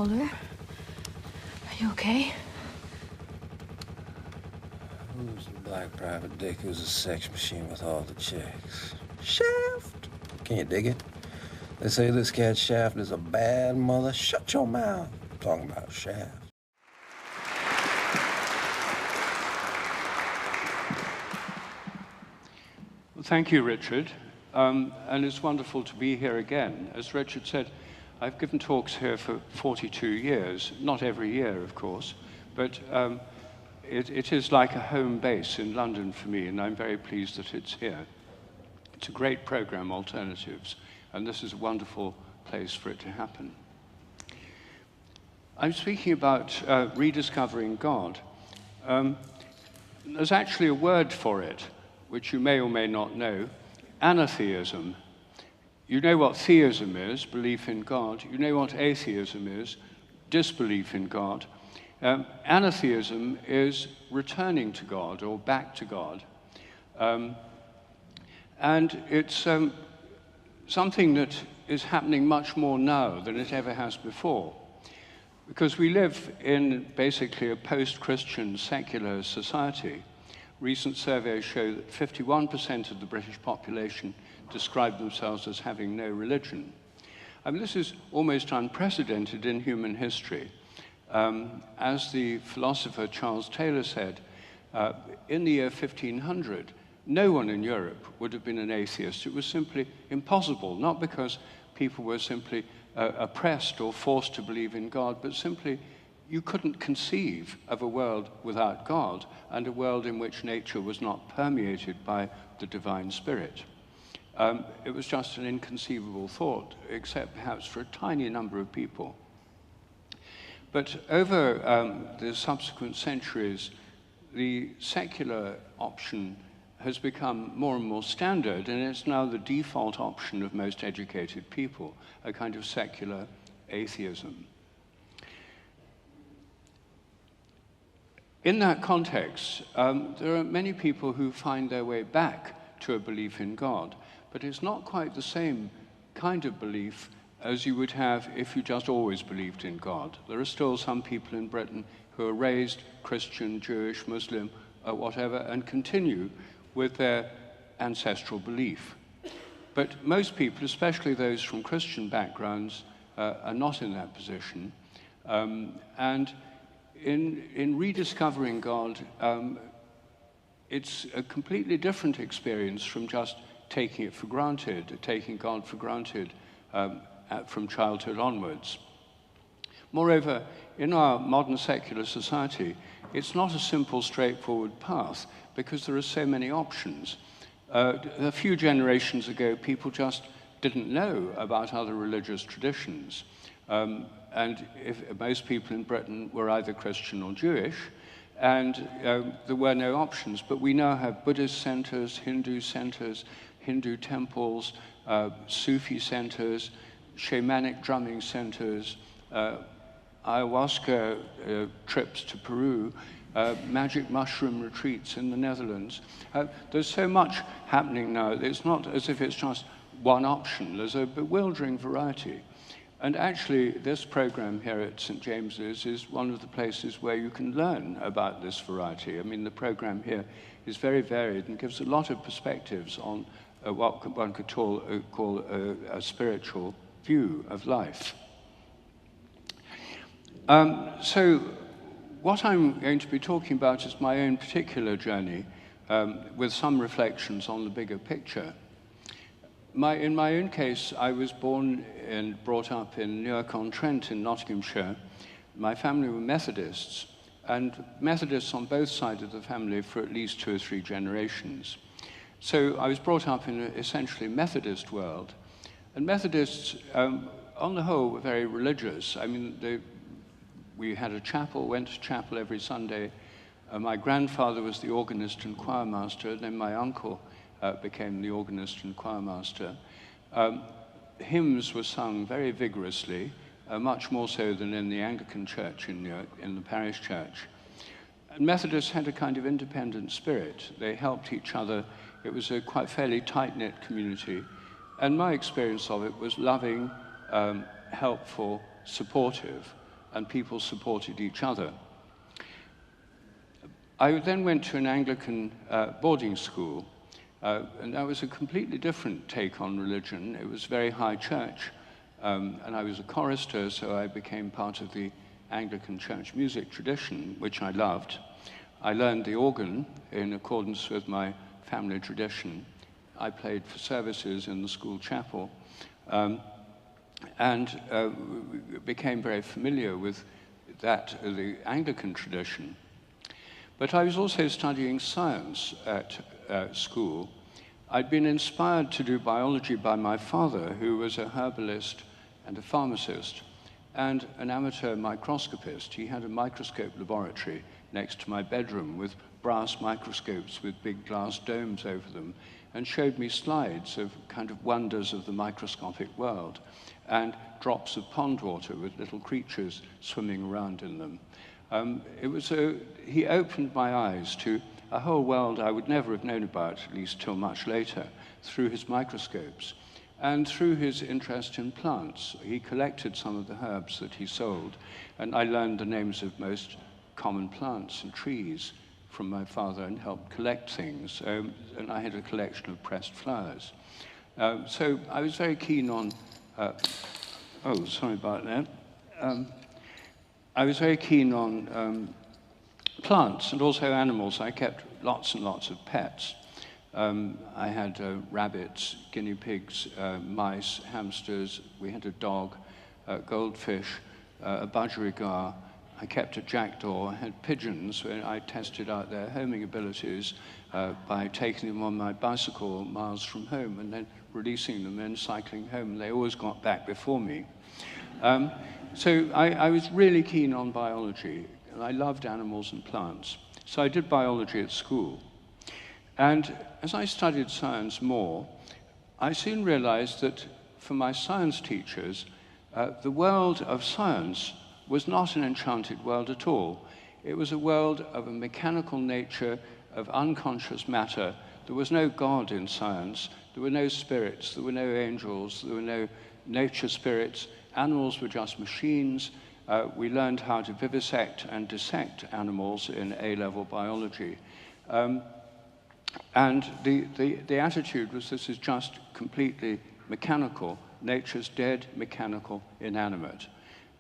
shoulder. Are you okay? Who's the black private dick who's a sex machine with all the chicks? Shaft! Can you dig it? They say this cat Shaft is a bad mother. Shut your mouth. I'm talking about Shaft. Well, thank you, Richard. And it's wonderful to be here again. As Richard said, I've given talks here for 42 years. Not every year, of course, but it is like a home base in London for me, and I'm very pleased that it's here. It's a great program, Alternatives, and this is a wonderful place for it to happen. I'm speaking about rediscovering God. There's actually a word for it, which you may or may not know, Anatheism. You know what theism is, belief in God. You know what atheism is, disbelief in God. Anatheism is returning to God or back to God. And it's something that is happening much more now than it ever has before. Because we live in basically a post-Christian secular society. Recent surveys show that 51% of the British population describe themselves as having no religion. I mean, this is almost unprecedented in human history. As the philosopher Charles Taylor said, in the year 1500, no one in Europe would have been an atheist. It was simply impossible, not because people were simply oppressed or forced to believe in God, but simply you couldn't conceive of a world without God and a world in which nature was not permeated by the divine spirit. It was just an inconceivable thought, except perhaps for a tiny number of people. But over the subsequent centuries, the secular option has become more and more standard, and it's now the default option of most educated people, a kind of secular atheism. In that context, there are many people who find their way back to a belief in God, but it's not quite the same kind of belief as you would have if you just always believed in God. There are still some people in Britain who are raised Christian, Jewish, Muslim, whatever, and continue with their ancestral belief. But most people, especially those from Christian backgrounds, are not in that position. And in rediscovering God, it's a completely different experience from just taking it for granted, taking God for granted from childhood onwards. Moreover, in our modern secular society, it's not a simple, straightforward path because there are so many options. A few generations ago, people just didn't know about other religious traditions. And most people in Britain were either Christian or Jewish, and there were no options. But we now have Buddhist centers, Hindu temples, Sufi centers, shamanic drumming centers, ayahuasca trips to Peru, magic mushroom retreats in the Netherlands. There's so much happening now. It's not as if it's just one option. There's a bewildering variety. And actually, this program here at St. James's is one of the places where you can learn about this variety. I mean, the program here is very varied and gives a lot of perspectives on what one could call a spiritual view of life. So what I'm going to be talking about is my own particular journey with some reflections on the bigger picture. In my own case, I was born and brought up in Newark-on-Trent in Nottinghamshire. My family were Methodists, and Methodists on both sides of the family for at least 2 or 3 generations. So I was brought up in an essentially Methodist world. And Methodists, on the whole, were very religious. I mean, we had a chapel, went to chapel every Sunday. My grandfather was the organist and choirmaster, then my uncle became the organist and choirmaster. Hymns were sung very vigorously, much more so than in the Anglican church in Newark, in the parish church. And Methodists had a kind of independent spirit. They helped each other. It was a quite fairly tight-knit community. And my experience of it was loving, helpful, supportive. and people supported each other. I then went to an Anglican boarding school, and that was a completely different take on religion. It was very high church, and I was a chorister, so I became part of the Anglican church music tradition, which I loved. I learned the organ in accordance with my family tradition. I played for services in the school chapel, and became very familiar with the Anglican tradition. But I was also studying science at school. I'd been inspired to do biology by my father, who was a herbalist and a pharmacist, and an amateur microscopist. He had a microscope laboratory next to my bedroom with brass microscopes with big glass domes over them, and showed me slides of kind of wonders of the microscopic world, and drops of pond water with little creatures swimming around in them. He opened my eyes to a whole world I would never have known about, at least till much later, through his microscopes. And through his interest in plants, he collected some of the herbs that he sold, and I learned the names of most common plants and trees from my father and helped collect things. And I had a collection of pressed flowers. So I was very keen on, oh, sorry about that. I was very keen on plants and also animals. I kept lots and lots of pets. I had rabbits, guinea pigs, mice, hamsters. We had a dog, goldfish, a budgerigar. I kept a jackdaw. I had pigeons where I tested out their homing abilities by taking them on my bicycle miles from home and then releasing them and cycling home. They always got back before me. So I was really keen on biology, and I loved animals and plants. So I did biology at school. And as I studied science more, I soon realized that for my science teachers, the world of science was not an enchanted world at all. It was a world of a mechanical nature, of unconscious matter. There was no God in science. There were no spirits. There were no angels. There were no nature spirits. Animals were just machines. We learned how to vivisect and dissect animals in A-level biology. And the attitude was, this is just completely mechanical. Nature's dead, mechanical, inanimate.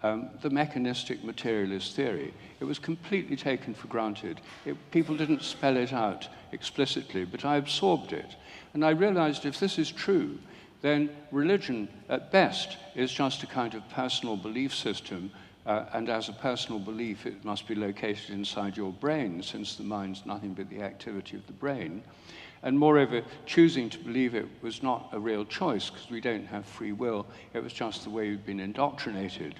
The mechanistic materialist theory. It was completely taken for granted. People didn't spell it out explicitly, but I absorbed it. And I realized if this is true, then religion, at best, is just a kind of personal belief system, and as a personal belief, it must be located inside your brain, since the mind's nothing but the activity of the brain. And moreover, choosing to believe it was not a real choice, because we don't have free will. It was just the way we've been indoctrinated.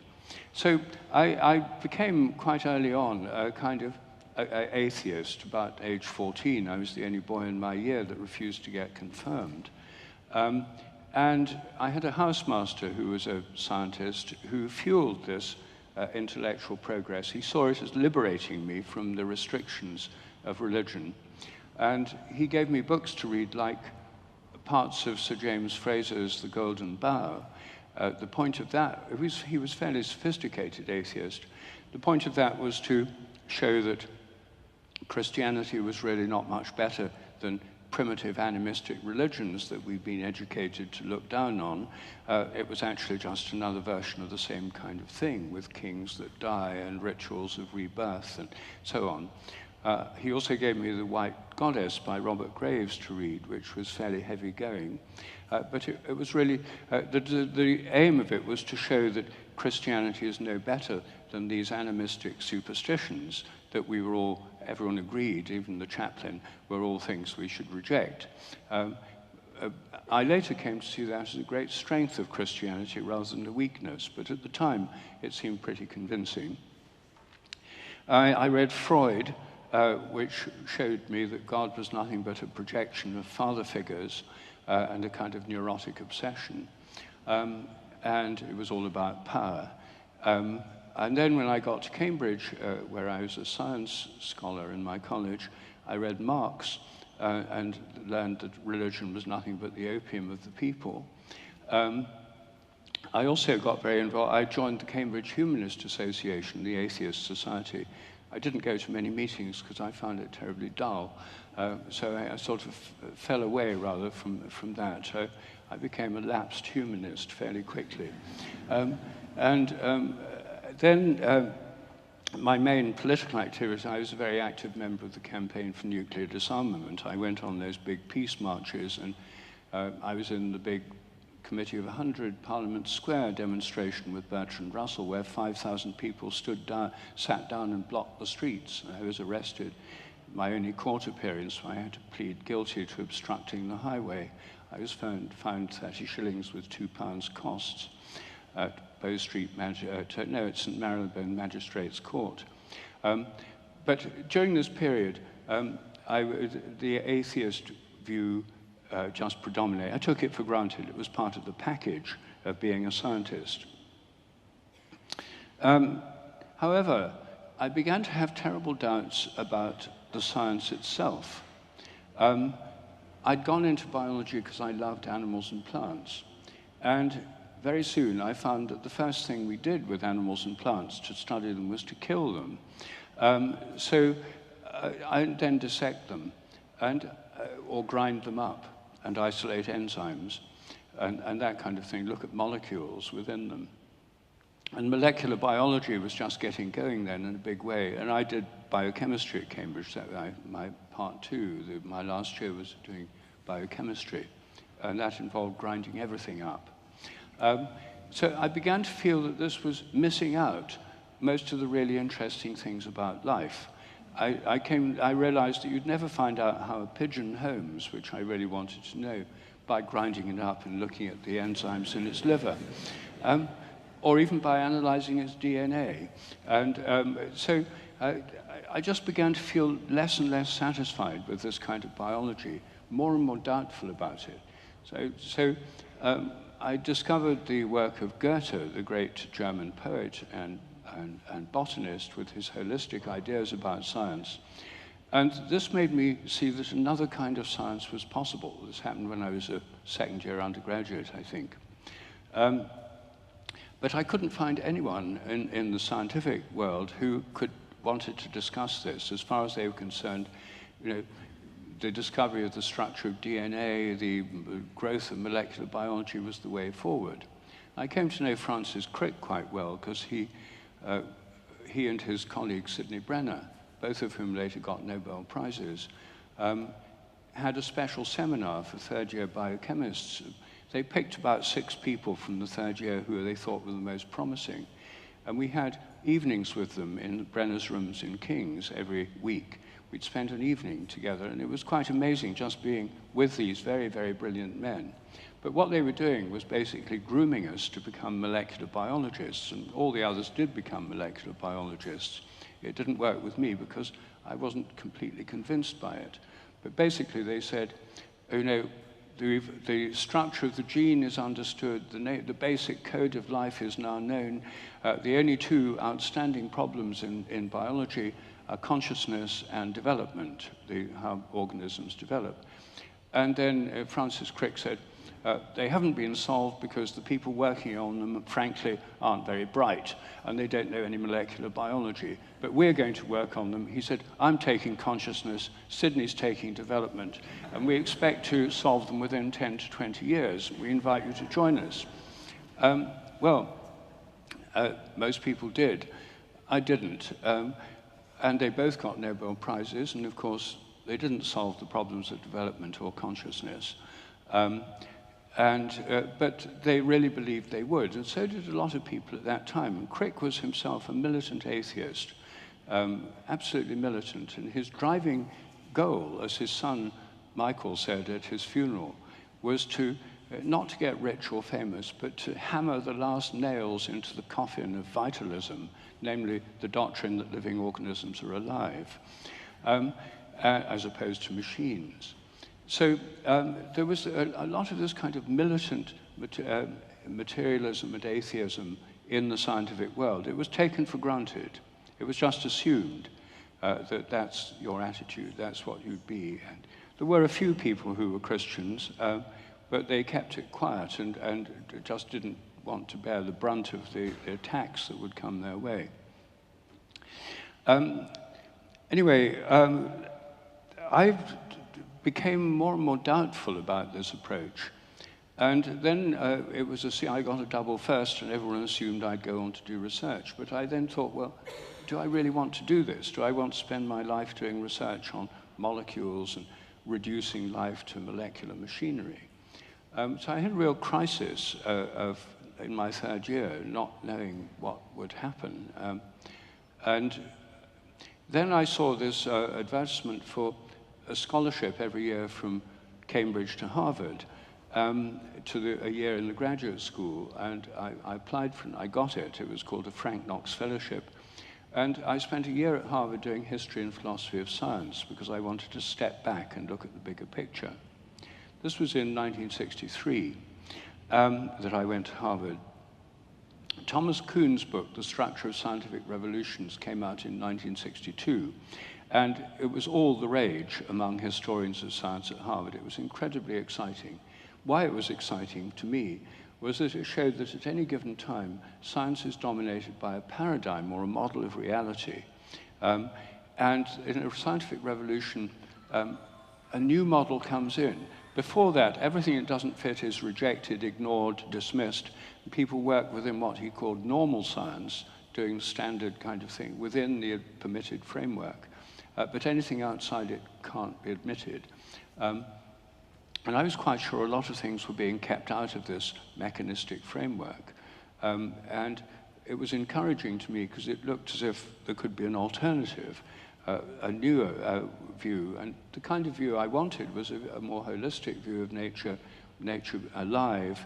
So I became, quite early on, a kind of atheist. About age 14, I was the only boy in my year that refused to get confirmed. And I had a housemaster who was a scientist who fueled this intellectual progress. He saw it as liberating me from the restrictions of religion. And he gave me books to read, like parts of Sir James Fraser's The Golden Bough. The point of that, he was a fairly sophisticated atheist. The point of that was to show that Christianity was really not much better than primitive animistic religions that we've been educated to look down on. It was actually just another version of the same kind of thing, with kings that die and rituals of rebirth and so on. He also gave me The White Goddess by Robert Graves to read, which was fairly heavy going. But it was really, the aim of it was to show that Christianity is no better than these animistic superstitions that we were all, everyone agreed, even the chaplain, were all things we should reject. I later came to see that as a great strength of Christianity rather than a weakness, but at the time it seemed pretty convincing. I read Freud, which showed me that God was nothing but a projection of father figures and a kind of neurotic obsession. And it was all about power. And then when I got to Cambridge, where I was a science scholar in my college, I read Marx and learned that religion was nothing but the opium of the people. I also got very involved. I joined the Cambridge Humanist Association, the Atheist Society. I didn't go to many meetings because I found it terribly dull. So I sort of fell away, rather, from that. So I became a lapsed humanist fairly quickly. Then my main political activity, I was a very active member of the campaign for nuclear disarmament. I went on those big peace marches, and I was in the big Committee of 100 Parliament Square demonstration with Bertrand Russell, where 5,000 people sat down and blocked the streets. I was arrested. My only court appearance, I had to plead guilty to obstructing the highway. I was fined 30 shillings with £2 costs at Bow Street, at St Marylebone Magistrates Court. But during this period, the atheist view just predominated. I took it for granted. It was part of the package of being a scientist. However, I began to have terrible doubts about the science itself. I'd gone into biology because I loved animals and plants. And very soon I found that the first thing we did with animals and plants to study them was to kill them. So I then dissect them or grind them up and isolate enzymes and that kind of thing, look at molecules within them. And molecular biology was just getting going then in a big way. And I did biochemistry at Cambridge. So my part two, my last year was doing biochemistry. And that involved grinding everything up. So I began to feel that this was missing out most of the really interesting things about life. I realized that you'd never find out how a pigeon homes, which I really wanted to know, by grinding it up and looking at the enzymes in its liver. Or even by analyzing its DNA. And so I just began to feel less and less satisfied with this kind of biology, more and more doubtful about it. So I discovered the work of Goethe, the great German poet and botanist, with his holistic ideas about science. And this made me see that another kind of science was possible. This happened when I was a second-year undergraduate, I think. But I couldn't find anyone in the scientific world who wanted to discuss this. As far as they were concerned, the discovery of the structure of DNA, the growth of molecular biology was the way forward. I came to know Francis Crick quite well because he and his colleague Sidney Brenner, both of whom later got Nobel Prizes, had a special seminar for third-year biochemists. They picked about 6 people from the third year who they thought were the most promising. And we had evenings with them in Brenner's rooms in King's every week. We'd spend an evening together, and it was quite amazing just being with these very, very brilliant men. But what they were doing was basically grooming us to become molecular biologists, and all the others did become molecular biologists. It didn't work with me because I wasn't completely convinced by it. But basically they said, the structure of the gene is understood, the basic code of life is now known. The only 2 outstanding problems in biology are consciousness and development, how organisms develop. And then Francis Crick said, they haven't been solved because the people working on them, frankly, aren't very bright, and they don't know any molecular biology. But we're going to work on them. He said, I'm taking consciousness, Sydney's taking development, and we expect to solve them within 10 to 20 years. We invite you to join us. Most people did. I didn't. And they both got Nobel Prizes, and of course, they didn't solve the problems of development or consciousness. But they really believed they would, and so did a lot of people at that time. And Crick was himself a militant atheist, absolutely militant, and his driving goal, as his son Michael said at his funeral, was not to get rich or famous, but to hammer the last nails into the coffin of vitalism, namely the doctrine that living organisms are alive, as opposed to machines. So there was a lot of this kind of militant materialism and atheism in the scientific world. It was taken for granted. It was just assumed that that's your attitude, that's what you'd be. And there were a few people who were Christians, but they kept it quiet and just didn't want to bear the brunt of the attacks that would come their way. Anyway, I became more and more doubtful about this approach. And then I got a double first, and everyone assumed I'd go on to do research. But I then thought, well, do I really want to do this? Do I want to spend my life doing research on molecules and reducing life to molecular machinery? So I had a real crisis in my third year, not knowing what would happen. And then I saw this advertisement for a scholarship every year from Cambridge to Harvard, a year in the graduate school, and I applied for it, and I got it. It was called a Frank Knox Fellowship. And I spent a year at Harvard doing history and philosophy of science because I wanted to step back and look at the bigger picture. This was in 1963 that I went to Harvard. Thomas Kuhn's book, The Structure of Scientific Revolutions, came out in 1962. And it was all the rage among historians of science at Harvard. It was incredibly exciting. Why it was exciting to me was that it showed that at any given time, science is dominated by a paradigm or a model of reality. And in a scientific revolution, a new model comes in. Before that, everything that doesn't fit is rejected, ignored, dismissed. People work within what he called normal science, doing standard kind of thing within the permitted framework. But anything outside it can't be admitted. And I was quite sure a lot of things were being kept out of this mechanistic framework. And it was encouraging to me because it looked as if there could be an alternative, a newer view. And the kind of view I wanted was a more holistic view of nature alive,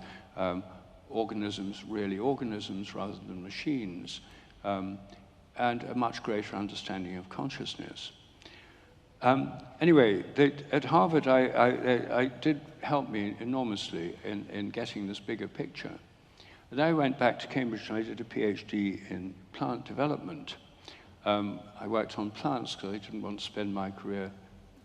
organisms really organisms rather than machines, and a much greater understanding of consciousness. Anyway, at Harvard, I did help me enormously in getting this bigger picture. And I went back to Cambridge and I did a PhD in plant development. I worked on plants because I didn't want to spend my career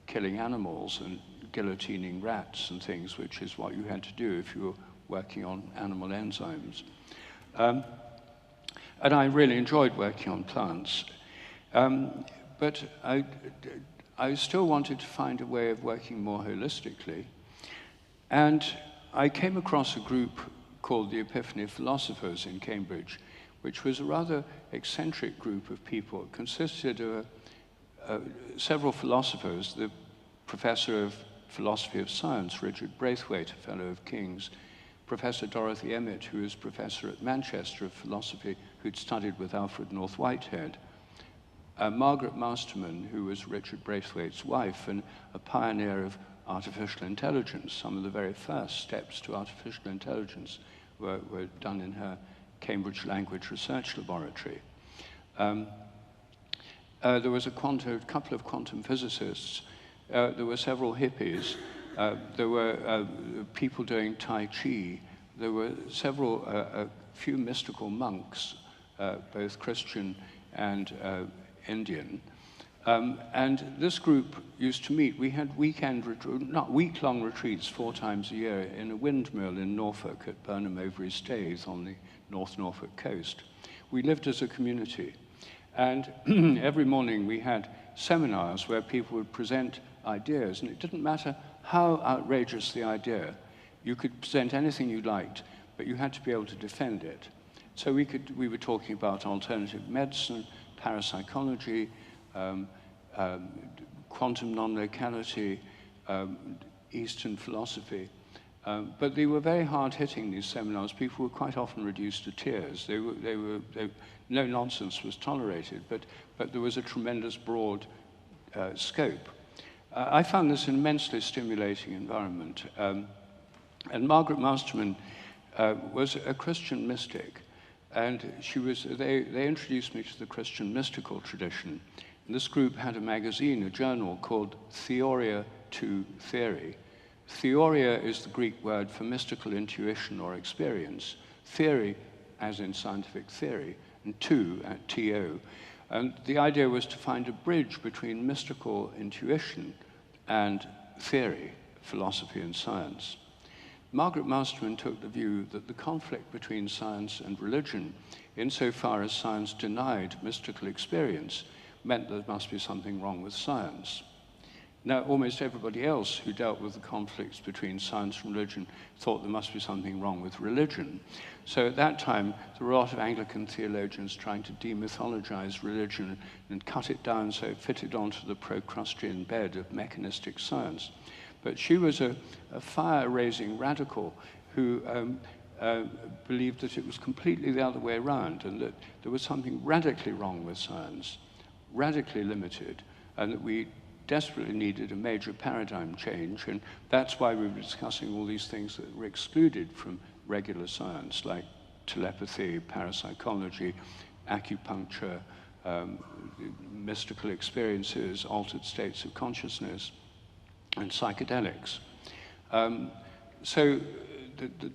killing animals and guillotining rats and things, which is what you had to do if you were working on animal enzymes. And I really enjoyed working on plants. But I still wanted to find a way of working more holistically. And I came across a group called the Epiphany of Philosophers in Cambridge, which was a rather eccentric group of people. It consisted of several philosophers, the professor of philosophy of science, Richard Braithwaite, a fellow of King's, Professor Dorothy Emmett, who was professor at Manchester of philosophy, who'd studied with Alfred North Whitehead, Margaret Masterman, who was Richard Braithwaite's wife and a pioneer of artificial intelligence. Some of the very first steps to artificial intelligence were done in her Cambridge Language Research Laboratory. There was a couple of quantum physicists. There were several hippies. There were people doing Tai Chi. There were a few mystical monks, both Christian and Indian. And this group used to meet. We had week-long retreats 4 times a year in a windmill in Norfolk at Burnham Overy Staithe on the North Norfolk coast. We lived as a community. And every morning we had seminars where people would present ideas, and it didn't matter how outrageous the idea. You could present anything you liked, but you had to be able to defend it. So we were talking about alternative medicine, parapsychology, quantum non-locality, Eastern philosophy. But they were very hard-hitting, these seminars. People were quite often reduced to tears. No nonsense was tolerated, but there was a tremendous broad scope. I found this an immensely stimulating environment. And Margaret Masterman was a Christian mystic. And they introduced me to the Christian mystical tradition. And this group had a magazine, a journal called Theoria to Theory. Theoria is the Greek word for mystical intuition or experience. Theory, as in scientific theory, and to, And the idea was to find a bridge between mystical intuition and theory, philosophy and science. Margaret Masterman took the view that the conflict between science and religion, insofar as science denied mystical experience, meant there must be something wrong with science. Now, almost everybody else who dealt with the conflicts between science and religion thought there must be something wrong with religion. So at that time, there were a lot of Anglican theologians trying to demythologize religion and cut it down so it fitted onto the Procrustean bed of mechanistic science. But she was a fire-raising radical who believed that it was completely the other way around, and that there was something radically wrong with science, radically limited, and that we desperately needed a major paradigm change. And that's why we were discussing all these things that were excluded from regular science, like telepathy, parapsychology, acupuncture, mystical experiences, altered states of consciousness, and psychedelics. So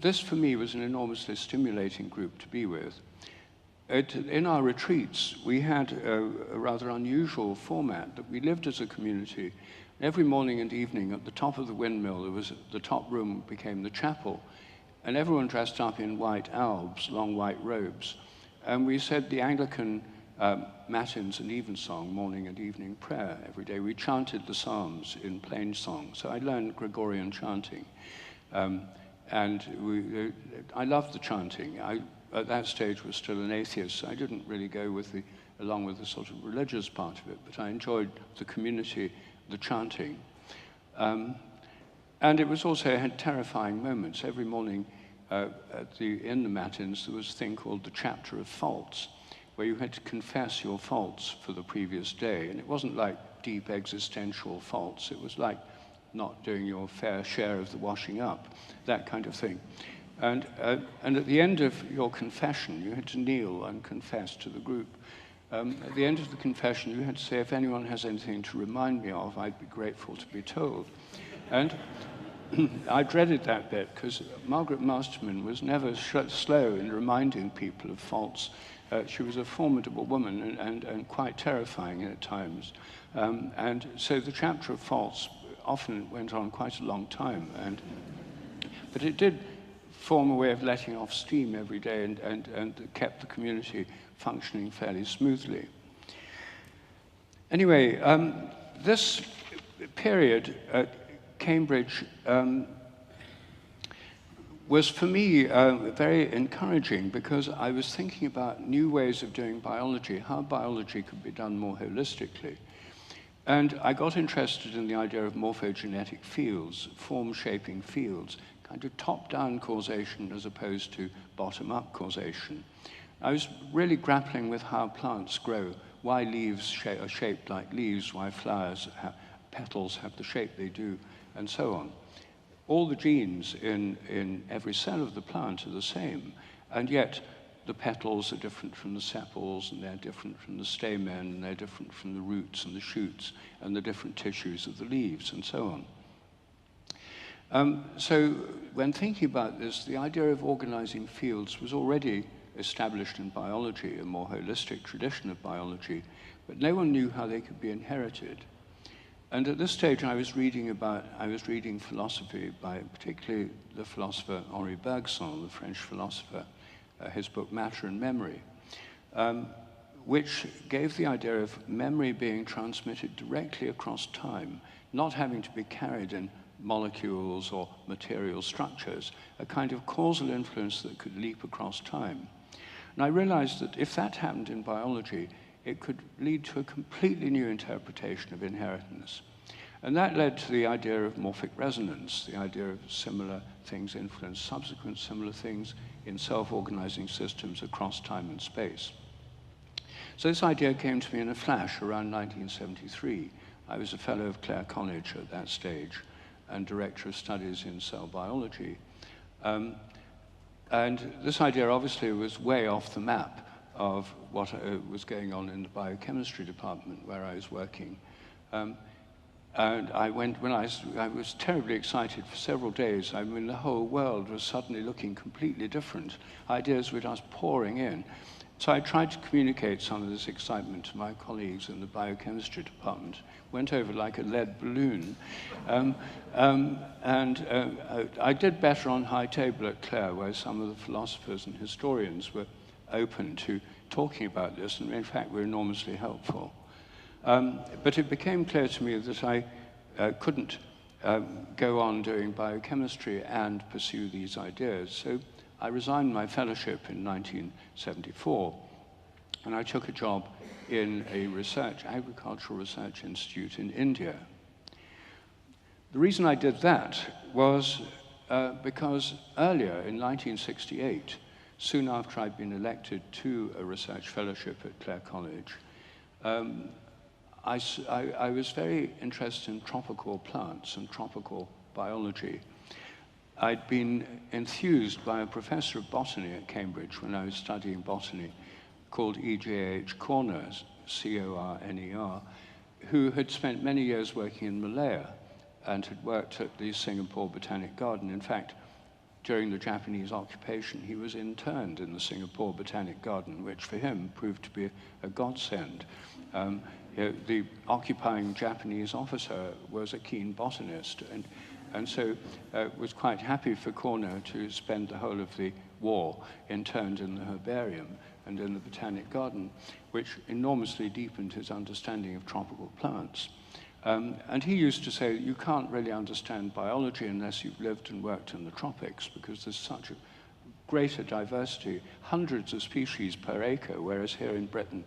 this, for me, was an enormously stimulating group to be with. In our retreats, we had a rather unusual format that we lived as a community. Every morning and evening at the top of the windmill, the top room became the chapel, and everyone dressed up in white albs, long white robes. And we said the Anglican matins and evensong, morning and evening prayer every day. We chanted the Psalms in plain song. So I learned Gregorian chanting. And I loved the chanting. At that stage, was still an atheist, so I didn't really go along with the sort of religious part of it, but I enjoyed the community, the chanting. And it was also, had terrifying moments. Every morning in the matins, there was a thing called the chapter of faults, where you had to confess your faults for the previous day. And it wasn't like deep existential faults. It was like not doing your fair share of the washing up, that kind of thing. And at the end of your confession, you had to kneel and confess to the group. At the end of the confession, you had to say, if anyone has anything to remind me of, I'd be grateful to be told. And I dreaded that bit, because Margaret Masterman was never slow in reminding people of faults. She was a formidable woman and quite terrifying at times. And so the chapter of faults often went on quite a long time. But it did form a way of letting off steam every day and kept the community functioning fairly smoothly. Anyway, this period at Cambridge was for me very encouraging, because I was thinking about new ways of doing biology, how biology could be done more holistically. And I got interested in the idea of morphogenetic fields, form-shaping fields, kind of top-down causation as opposed to bottom-up causation. I was really grappling with how plants grow, why leaves are shaped like leaves, why flowers petals have the shape they do, and so on. All the genes in every cell of the plant are the same, and yet the petals are different from the sepals, and they're different from the stamen, and they're different from the roots and the shoots, and the different tissues of the leaves, and so on. So when thinking about this, the idea of organizing fields was already established in biology, a more holistic tradition of biology, but no one knew how they could be inherited. And at this stage, I was reading philosophy by particularly the philosopher Henri Bergson, the French philosopher, his book Matter and Memory, which gave the idea of memory being transmitted directly across time, not having to be carried in molecules or material structures, a kind of causal influence that could leap across time. And I realized that if that happened in biology, it could lead to a completely new interpretation of inheritance. And that led to the idea of morphic resonance, the idea of similar things influence subsequent similar things in self-organizing systems across time and space. So this idea came to me in a flash around 1973. I was a fellow of Clare College at that stage and director of studies in cell biology. And this idea obviously was way off the map of what was going on in the biochemistry department where I was working. And I was terribly excited for several days. I mean, the whole world was suddenly looking completely different. Ideas were just pouring in. So I tried to communicate some of this excitement to my colleagues in the biochemistry department. Went over like a lead balloon. I did better on High Table at Clare, where some of the philosophers and historians were open to talking about this, and in fact were enormously helpful. But it became clear to me that I couldn't go on doing biochemistry and pursue these ideas. So I resigned my fellowship in 1974, and I took a job in a agricultural research institute in India. The reason I did that was because earlier in 1968, soon after I'd been elected to a research fellowship at Clare College, I was very interested in tropical plants and tropical biology. I'd been enthused by a professor of botany at Cambridge when I was studying botany, called E.J.H. Corner, C-O-R-N-E-R, who had spent many years working in Malaya and had worked at the Singapore Botanic Garden. In fact, during the Japanese occupation, he was interned in the Singapore Botanic Garden, which for him proved to be a godsend. The occupying Japanese officer was a keen botanist, and so was quite happy for Corner to spend the whole of the war interned in the herbarium and in the Botanic Garden, which enormously deepened his understanding of tropical plants. And he used to say that you can't really understand biology unless you've lived and worked in the tropics, because there's such a greater diversity, hundreds of species per acre, whereas here in Britain,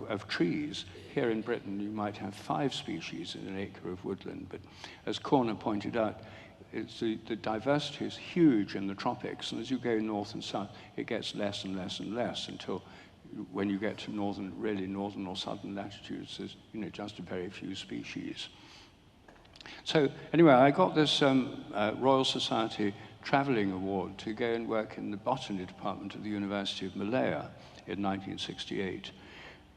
of trees, here in Britain you might have 5 species in an acre of woodland, but as Corner pointed out, the diversity is huge in the tropics, and as you go north and south, it gets less and less and less until when you get to really northern or southern latitudes, there's just a very few species. So anyway, I got this Royal Society Travelling Award to go and work in the botany department at the University of Malaya in 1968.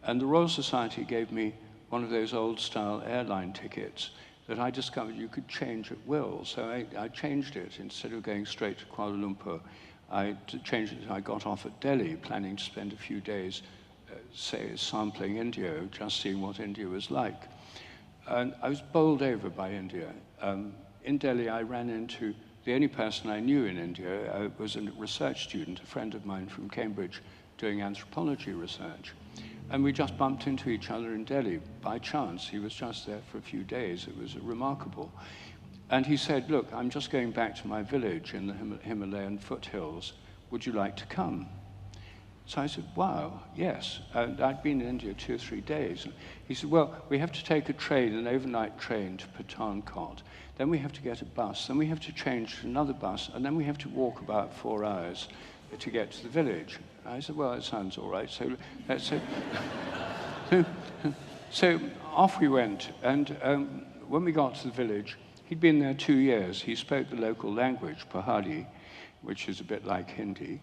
And the Royal Society gave me one of those old-style airline tickets that I discovered you could change at will. So I changed it. Instead of going straight to Kuala Lumpur, I changed it. I got off at Delhi, planning to spend a few days, say, sampling India, just seeing what India was like. And I was bowled over by India. In Delhi, I ran into the only person I knew in India was a research student, a friend of mine from Cambridge, doing anthropology research. And we just bumped into each other in Delhi by chance. He was just there for a few days. It was remarkable. And he said, look, I'm just going back to my village in the Himalayan foothills. Would you like to come? So I said, wow, yes. And I'd been in India 2 or 3 days. And he said, well, we have to take a train, an overnight train to Pathankot. Then we have to get a bus. Then we have to change to another bus. And then we have to walk about 4 hours to get to the village. I said, well, that sounds all right. So off we went. And when we got to the village, he'd been there 2 years. He spoke the local language, Pahari, which is a bit like Hindi.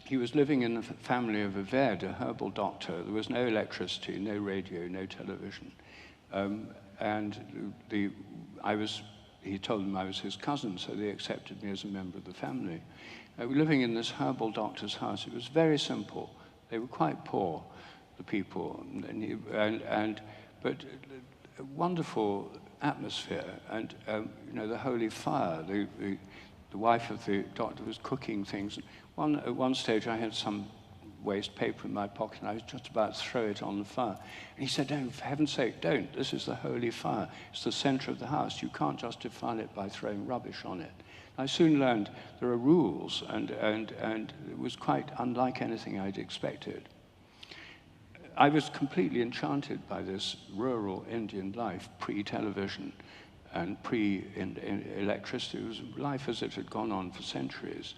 He was living in the family of a Ved, a herbal doctor. There was no electricity, no radio, no television. He told them I was his cousin, so they accepted me as a member of the family. We were living in this herbal doctor's house. It was very simple. They were quite poor, the people, but a wonderful atmosphere. And the holy fire. The wife of the doctor was cooking things. At one stage, I had some waste paper in my pocket, and I was just about to throw it on the fire. And he said, "No, for heaven's sake, don't. This is the holy fire. It's the center of the house. You can't just defile it by throwing rubbish on it." I soon learned there are rules, and it was quite unlike anything I'd expected. I was completely enchanted by this rural Indian life, pre-television and pre-electricity. It was life as it had gone on for centuries.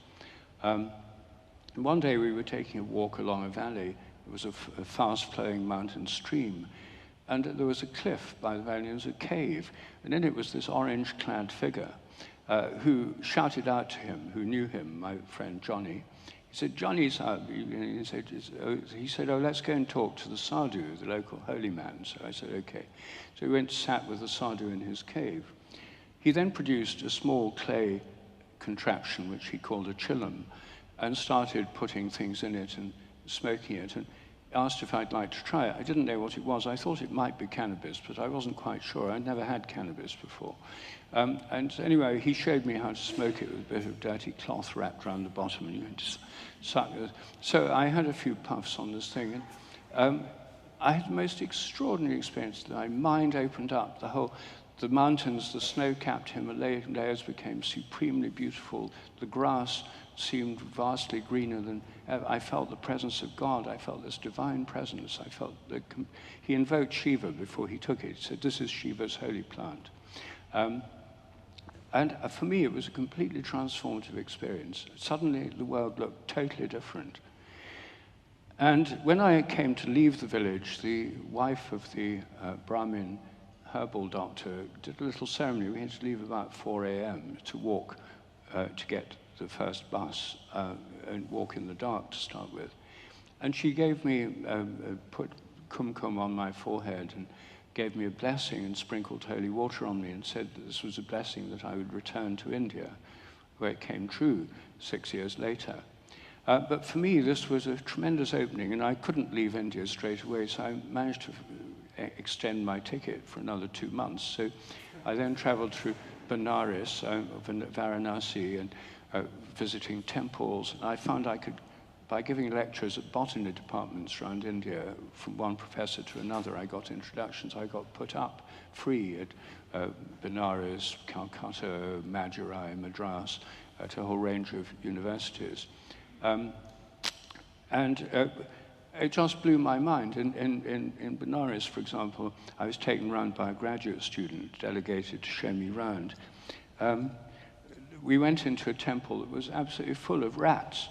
One day we were taking a walk along a valley. It was a fast-flowing mountain stream. And there was a cliff by the valley, and there was a cave. And in it was this orange-clad figure who shouted out to him, who knew him, my friend Johnny. He said, "Johnny's out." He said, "Oh, let's go and talk to the sadhu, the local holy man." So I said, "Okay." So we went and sat with the sadhu in his cave. He then produced a small clay contraption, which he called a chillum, and started putting things in it and smoking it, and asked if I'd like to try it. I didn't know what it was. I thought it might be cannabis, but I wasn't quite sure. I'd never had cannabis before. And anyway, he showed me how to smoke it with a bit of dirty cloth wrapped around the bottom, and you just suck it. So I had a few puffs on this thing, and I had the most extraordinary experience. My mind opened up. The mountains, the snow-capped Himalayas became supremely beautiful. The grass seemed vastly greener than ever. I felt the presence of God. I felt this divine presence. I felt he invoked Shiva before he took it. He said, "This is Shiva's holy plant." And for me, it was a completely transformative experience. Suddenly, the world looked totally different. And when I came to leave the village, the wife of the Brahmin herbal doctor did a little ceremony. We had to leave about 4 a.m. to walk to get the first bus and walk in the dark to start with. And she gave me, put kumkum on my forehead and gave me a blessing and sprinkled holy water on me and said that this was a blessing that I would return to India, where it came true 6 years later. But for me, this was a tremendous opening, and I couldn't leave India straight away, so I managed to extend my ticket for another 2 months. So I then traveled through Benares, Varanasi, and visiting temples. And I found I could, by giving lectures at botany departments around India, from one professor to another, I got introductions. I got put up free at Benares, Calcutta, Madurai, Madras, at a whole range of universities. It just blew my mind. In Benares, for example, I was taken around by a graduate student delegated to show me around. We went into a temple that was absolutely full of rats.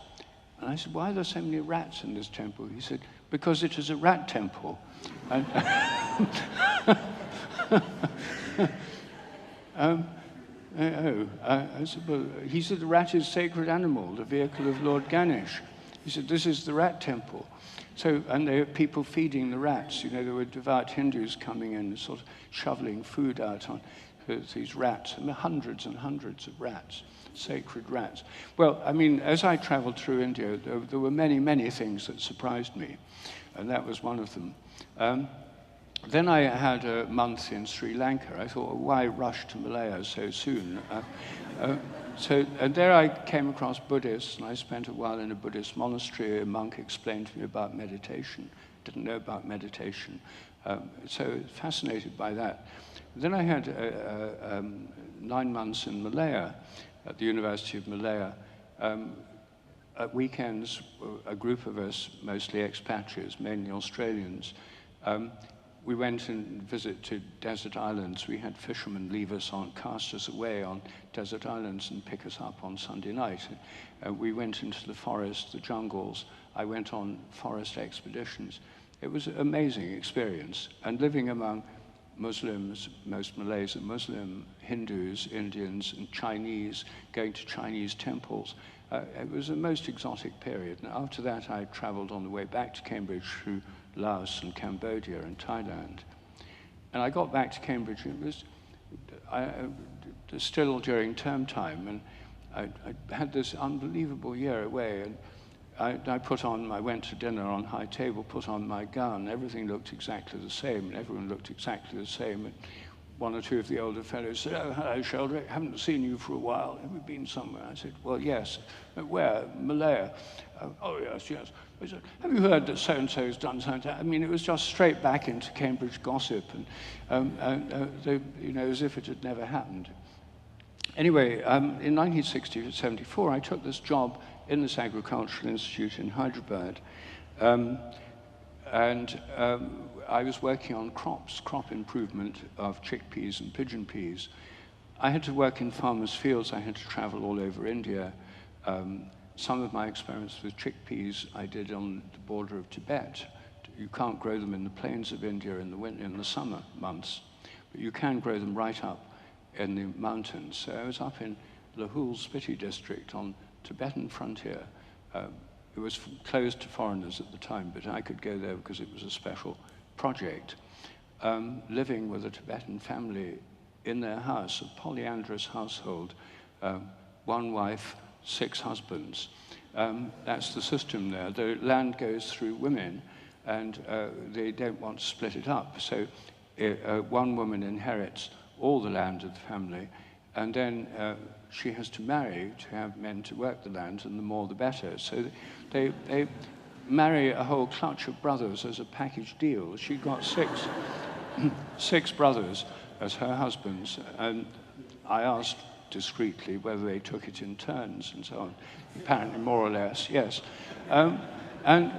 And I said, "Why are there so many rats in this temple?" He said, "Because it is a rat temple." And I said, "Well," he said, "the rat is a sacred animal, the vehicle of Lord Ganesh." He said, "This is the rat temple." So, and there were people feeding the rats. You know, there were devout Hindus coming in, sort of shoveling food out on these rats, and hundreds and hundreds of rats, sacred rats. Well, I mean, as I traveled through India, there were many, many things that surprised me, and that was one of them. Then I had a month in Sri Lanka. I thought, well, why rush to Malaya so soon? And there I came across Buddhists, and I spent a while in a Buddhist monastery. A monk explained to me about meditation. Didn't know about meditation. So fascinated by that. Then I had 9 months in Malaya, at the University of Malaya. At weekends, a group of us, mostly expatriates, mainly Australians, we went and visited desert islands. We had fishermen leave us on, cast us away on desert islands and pick us up on Sunday night. We went into the forest, the jungles. I went on forest expeditions. It was an amazing experience. And living among Muslims, most Malays are Muslim, Hindus, Indians, and Chinese, going to Chinese temples. It was a most exotic period. And after that, I traveled on the way back to Cambridge through Laos and Cambodia and Thailand. And I got back to Cambridge, and it was still during term time, and I had this unbelievable year away, and I went to dinner on high table, put on my gown, everything looked exactly the same, and everyone looked exactly the same. And one or two of the older fellows said, "Oh, hello, Sheldrake, haven't seen you for a while. Have you been somewhere?" I said, "Well, yes." "Where?" "Malaya." "Oh, yes, yes." I said, "Have you heard that so-and-so's done something?" I mean, it was just straight back into Cambridge gossip, and you know, as if it had never happened. Anyway, in 1974, I took this job in this agricultural institute in Hyderabad, and I was working on crop improvement of chickpeas and pigeon peas. I had to work in farmers' fields. I had to travel all over India. Some of my experiments with chickpeas I did on the border of Tibet. You can't grow them in the plains of India in the summer months, but you can grow them right up in the mountains. So I was up in Lahul Spiti district on Tibetan frontier. It was closed to foreigners at the time, but I could go there because it was a special project. Living with a Tibetan family in their house, a polyandrous household, one wife, 6 husbands. That's the system there. The land goes through women, and they don't want to split it up. So one woman inherits all the land of the family, and then she has to marry to have men to work the land, and the more the better. So they marry a whole clutch of brothers as a package deal. She got 6 brothers as her husbands, and I asked discreetly whether they took it in turns and so on. Apparently, more or less, yes. And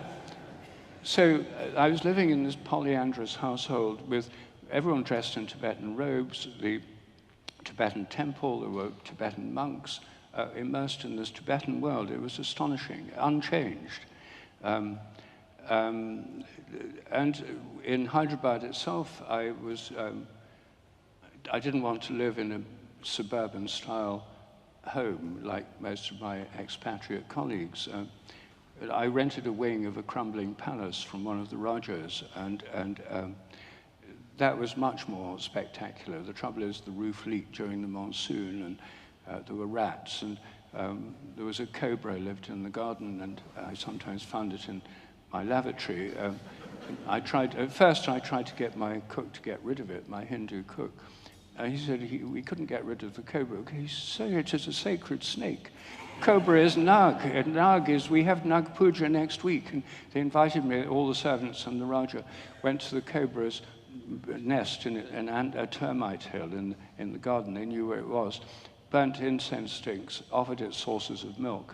so I was living in this polyandrous household with everyone dressed in Tibetan robes, the Tibetan temple, there were Tibetan monks immersed in this Tibetan world. It was astonishing, unchanged. And in Hyderabad itself, I didn't want to live in a suburban-style home like most of my expatriate colleagues. I rented a wing of a crumbling palace from one of the Rajas, and that was much more spectacular. The trouble is the roof leaked during the monsoon, and there were rats, and there was a cobra lived in the garden, and I sometimes found it in my lavatory. At first I tried to get my cook to get rid of it, my Hindu cook. He said we couldn't get rid of the cobra. He said it is a sacred snake. Cobra is Nag, and Nag is, we have Nag Puja next week. And they invited me, all the servants and the Raja went to the cobra's nest in a termite hill in the garden. They knew where it was. Burnt incense sticks, offered it saucers of milk,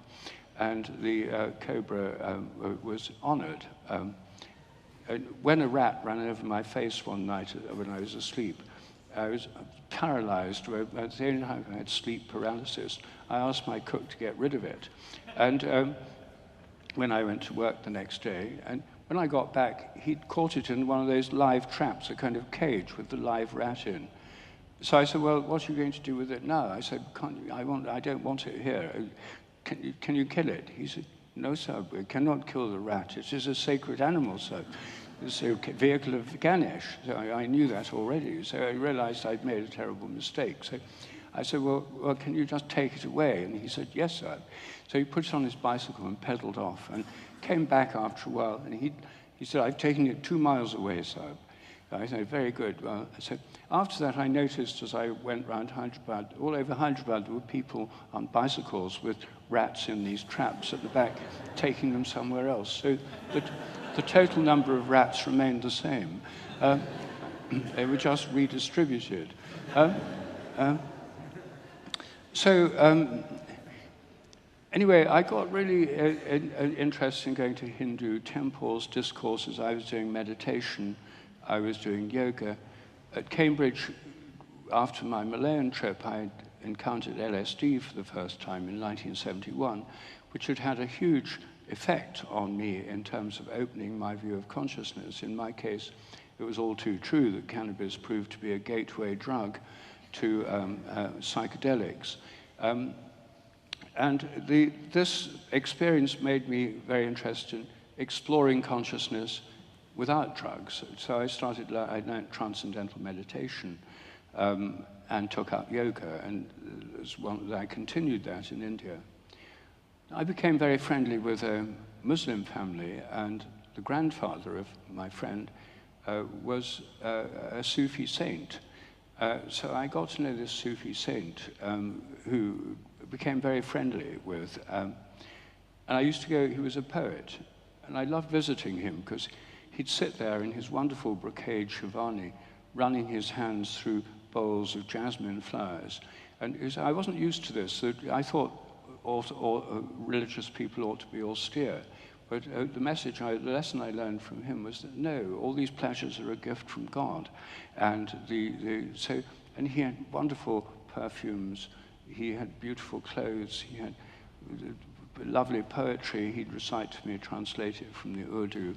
and the cobra was honored. When a rat ran over my face one night when I was asleep, I was paralyzed. At the only time I had sleep paralysis. I asked my cook to get rid of it. And when I went to work the next day, and when I got back, he'd caught it in one of those live traps, a kind of cage with the live rat in. So I said, well, what are you going to do with it now? I said, I don't want it here. Can you kill it? He said, no, sir, we cannot kill the rat. It is a sacred animal, sir. It's a vehicle of Ganesh. So I knew that already. So I realized I'd made a terrible mistake. So I said, well, can you just take it away? And he said, yes, sir. So he put it on his bicycle and pedaled off and came back after a while. And he said, I've taken it 2 miles away, sir. I said, very good. Well, so after that, I noticed as I went round Hyderabad, all over Hyderabad, there were people on bicycles with rats in these traps at the back, taking them somewhere else. So the total number of rats remained the same. They were just redistributed. Anyway, I got really interested in going to Hindu temples, discourses. I was doing meditation. I was doing yoga. At Cambridge, after my Malayan trip, I encountered LSD for the first time in 1971, which had had a huge effect on me in terms of opening my view of consciousness. In my case, it was all too true that cannabis proved to be a gateway drug to psychedelics. This experience made me very interested in exploring consciousness without drugs. So I learned transcendental meditation and took up yoga, and I continued that in India. I became very friendly with a Muslim family, and the grandfather of my friend was a Sufi saint. So I got to know this Sufi saint who became very friendly with. And I used to go, he was a poet, and I loved visiting him because he'd sit there in his wonderful brocade shivani, running his hands through bowls of jasmine flowers. And I wasn't used to this. I thought religious people ought to be austere. But the lesson I learned from him was that no, all these pleasures are a gift from God. And and he had wonderful perfumes. He had beautiful clothes. He had lovely poetry. He'd recite to me, translate it from the Urdu.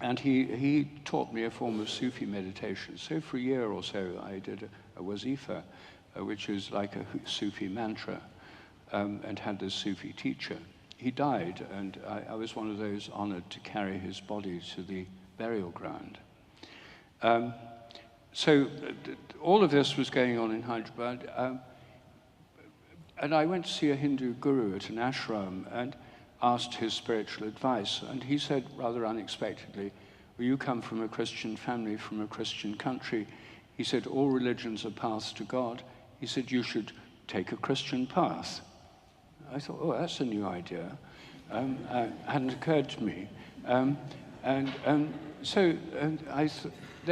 And he taught me a form of Sufi meditation. So for a year or so, I did a wazifa, which is like a Sufi mantra, and had this Sufi teacher. He died, and I was one of those honored to carry his body to the burial ground. So all of this was going on in Hyderabad. And I went to see a Hindu guru at an ashram and asked his spiritual advice. And he said, rather unexpectedly, well, you come from a Christian family, from a Christian country. He said, all religions are paths to God. He said, you should take a Christian path. I thought, oh, that's a new idea. It hadn't occurred to me. Then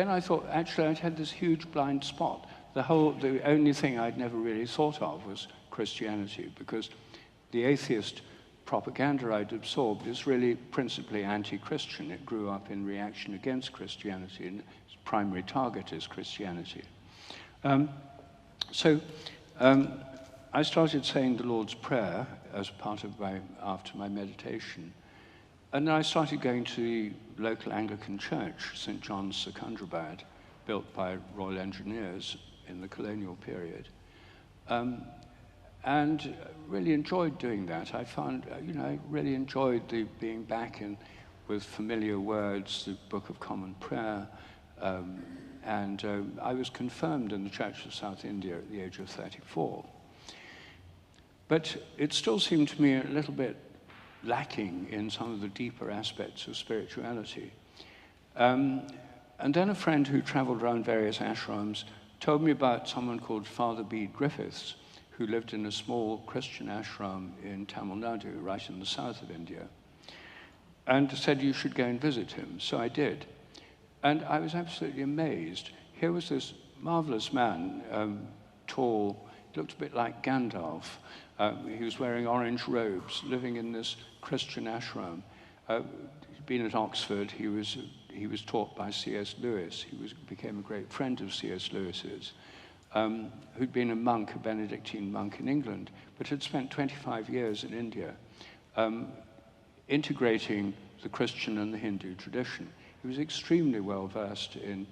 I thought, actually, I'd had this huge blind spot. The only thing I'd never really thought of was Christianity, because the atheist propaganda I'd absorbed is really principally anti-Christian. It grew up in reaction against Christianity, and its primary target is Christianity. I started saying the Lord's Prayer as part of after my meditation. And then I started going to the local Anglican church, St. John's, Secunderabad, built by Royal Engineers in the colonial period. And really enjoyed doing that. I found, I really enjoyed being back with familiar words, the Book of Common Prayer. I was confirmed in the Church of South India at the age of 34. But it still seemed to me a little bit lacking in some of the deeper aspects of spirituality. And then a friend who traveled around various ashrams told me about someone called Father Bede Griffiths, who lived in a small Christian ashram in Tamil Nadu, right in the south of India, and said you should go and visit him. So I did. And I was absolutely amazed. Here was this marvelous man, tall, looked a bit like Gandalf. He was wearing orange robes, living in this Christian ashram. He'd been at Oxford. He was taught by C.S. Lewis. He became a great friend of C.S. Lewis's, who'd been a monk, a Benedictine monk in England, but had spent 25 years in India, integrating the Christian and the Hindu tradition. He was extremely well versed in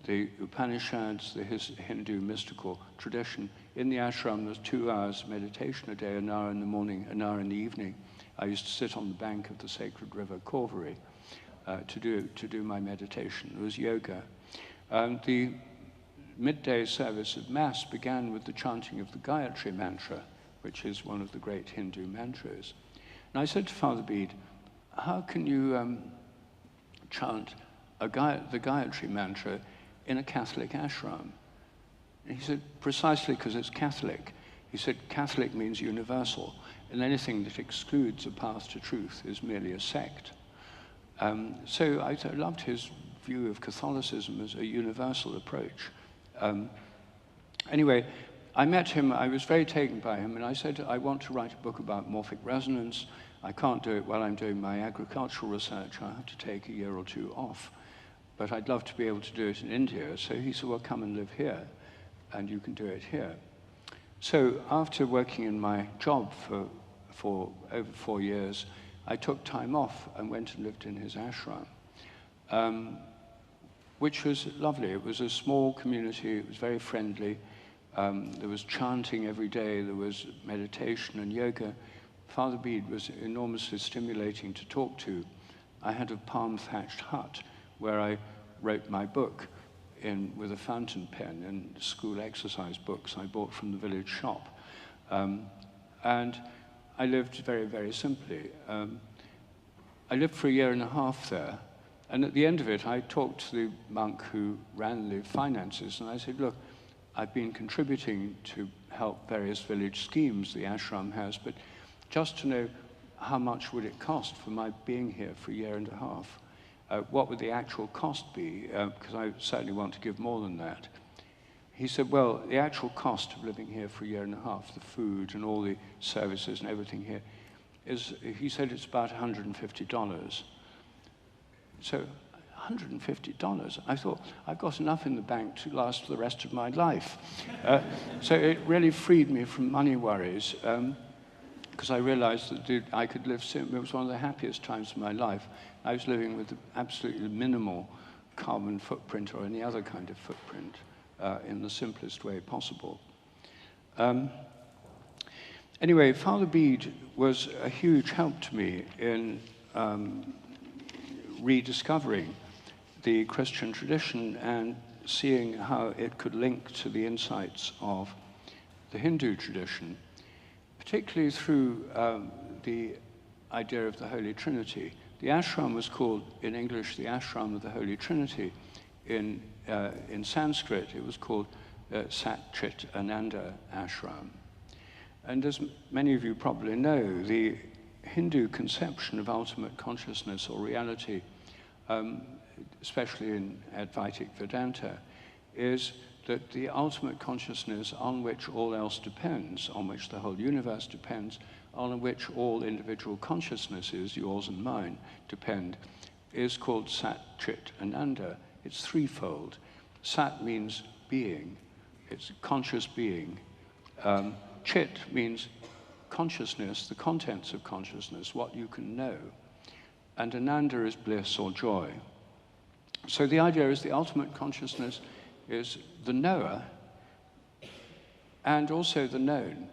the Upanishads, the Hindu mystical tradition. In the ashram, there's 2 hours meditation a day, an hour in the morning, an hour in the evening. I used to sit on the bank of the sacred river Cauvery to do my meditation. It was yoga. The midday service of Mass began with the chanting of the Gayatri mantra, which is one of the great Hindu mantras. And I said to Father Bede, how can you chant the Gayatri mantra in a Catholic ashram? And he said, precisely because it's Catholic. He said, Catholic means universal, and anything that excludes a path to truth is merely a sect. So I loved his view of Catholicism as a universal approach. Anyway, I met him, I was very taken by him, and I said, I want to write a book about morphic resonance. I can't do it while I'm doing my agricultural research. I have to take a year or 2 off. But I'd love to be able to do it in India. So he said, well, come and live here, and you can do it here. So after working in my job for over 4 years, I took time off and went and lived in his ashram, which was lovely. It was a small community. It was very friendly. There was chanting every day. There was meditation and yoga. Father Bede was enormously stimulating to talk to. I had a palm-thatched hut where I wrote my book with a fountain pen and school exercise books I bought from the village shop. And I lived very, very simply. I lived for 1.5 years there, and at the end of it, I talked to the monk who ran the finances, and I said, look, I've been contributing to help various village schemes the ashram has, but just to know how much would it cost for my being here for 1.5 years? What would the actual cost be? Because I certainly want to give more than that. He said, well, the actual cost of living here for 1.5 years, the food and all the services and everything here, he said it's about $150. So $150, I thought, I've got enough in the bank to last for the rest of my life. So it really freed me from money worries, because I realized that I could live simply. It was one of the happiest times of my life. I was living with absolutely minimal carbon footprint or any other kind of footprint in the simplest way possible. Anyway, Father Bede was a huge help to me in rediscovering the Christian tradition and seeing how it could link to the insights of the Hindu tradition. particularly through the idea of the Holy Trinity. The ashram was called, in English, the ashram of the Holy Trinity. In Sanskrit, it was called Sat Chit Ananda Ashram. And as many of you probably know, the Hindu conception of ultimate consciousness or reality, especially in Advaitic Vedanta, is that the ultimate consciousness on which all else depends, on which the whole universe depends, on which all individual consciousnesses, yours and mine, depend, is called Sat Chit Ananda. It's threefold. Sat means being, it's conscious being. Chit means consciousness, the contents of consciousness, what you can know. And Ananda is bliss or joy. So the idea is the ultimate consciousness is the knower and also the known,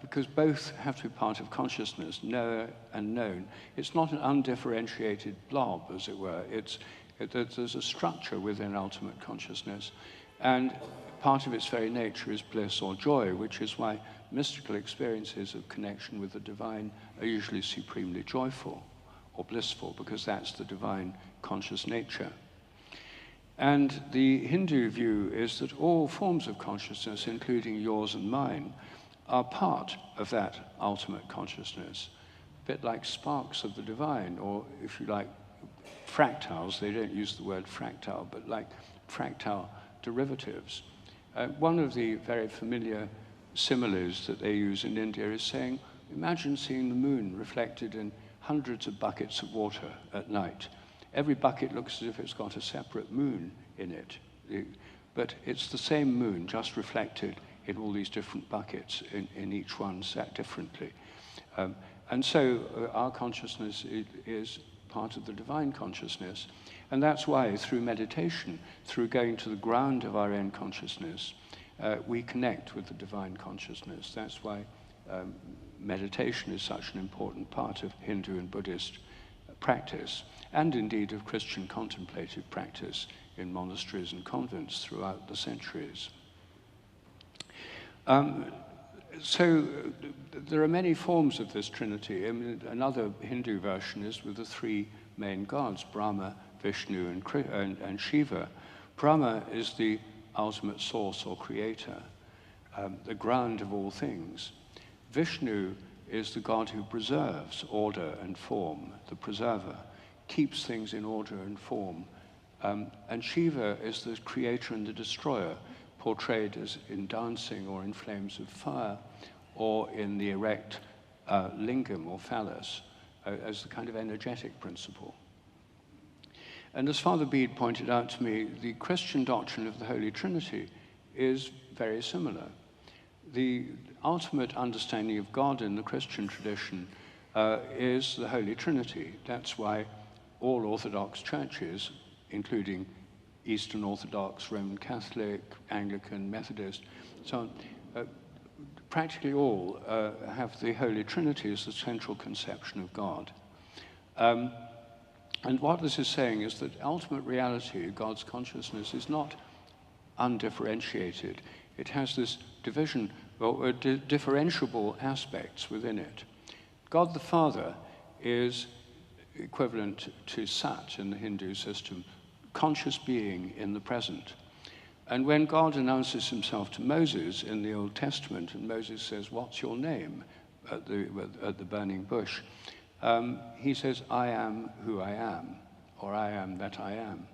because both have to be part of consciousness, knower and known. It's not an undifferentiated blob, as it were. There's a structure within ultimate consciousness, and part of its very nature is bliss or joy, which is why mystical experiences of connection with the divine are usually supremely joyful or blissful, because that's the divine conscious nature. And the Hindu view is that all forms of consciousness, including yours and mine, are part of that ultimate consciousness, a bit like sparks of the divine, or if you like, fractals. They don't use the word fractal, but like fractal derivatives. One of the very familiar similes that they use in India is saying, imagine seeing the moon reflected in hundreds of buckets of water at night. Every bucket looks as if it's got a separate moon in it, but it's the same moon, just reflected in all these different buckets, in each one set differently. And so our consciousness is part of the divine consciousness. And that's why through meditation, through going to the ground of our own consciousness, we connect with the divine consciousness. That's why meditation is such an important part of Hindu and Buddhist practice, and indeed of Christian contemplative practice in monasteries and convents throughout the centuries. So there are many forms of this Trinity. I mean, another Hindu version is with the three main gods, Brahma, Vishnu, and Shiva. Brahma is the ultimate source or creator, the ground of all things. Vishnu is the God who preserves order and form, the preserver, keeps things in order and form. And Shiva is the creator and the destroyer, portrayed as in dancing or in flames of fire, or in the erect lingam or phallus, as the kind of energetic principle. And as Father Bede pointed out to me, the Christian doctrine of the Holy Trinity is very similar. The ultimate understanding of God in the Christian tradition is the Holy Trinity. That's why all Orthodox churches, including Eastern Orthodox, Roman Catholic, Anglican, Methodist, so on, practically all have the Holy Trinity as the central conception of God. And what this is saying is that ultimate reality, God's consciousness, is not undifferentiated. It has this division, or differentiable aspects within it. God the Father is equivalent to Sat in the Hindu system, conscious being in the present. And when God announces himself to Moses in the Old Testament, and Moses says, "What's your name?" at the burning bush, he says, "I am who I am," or "I am that I am."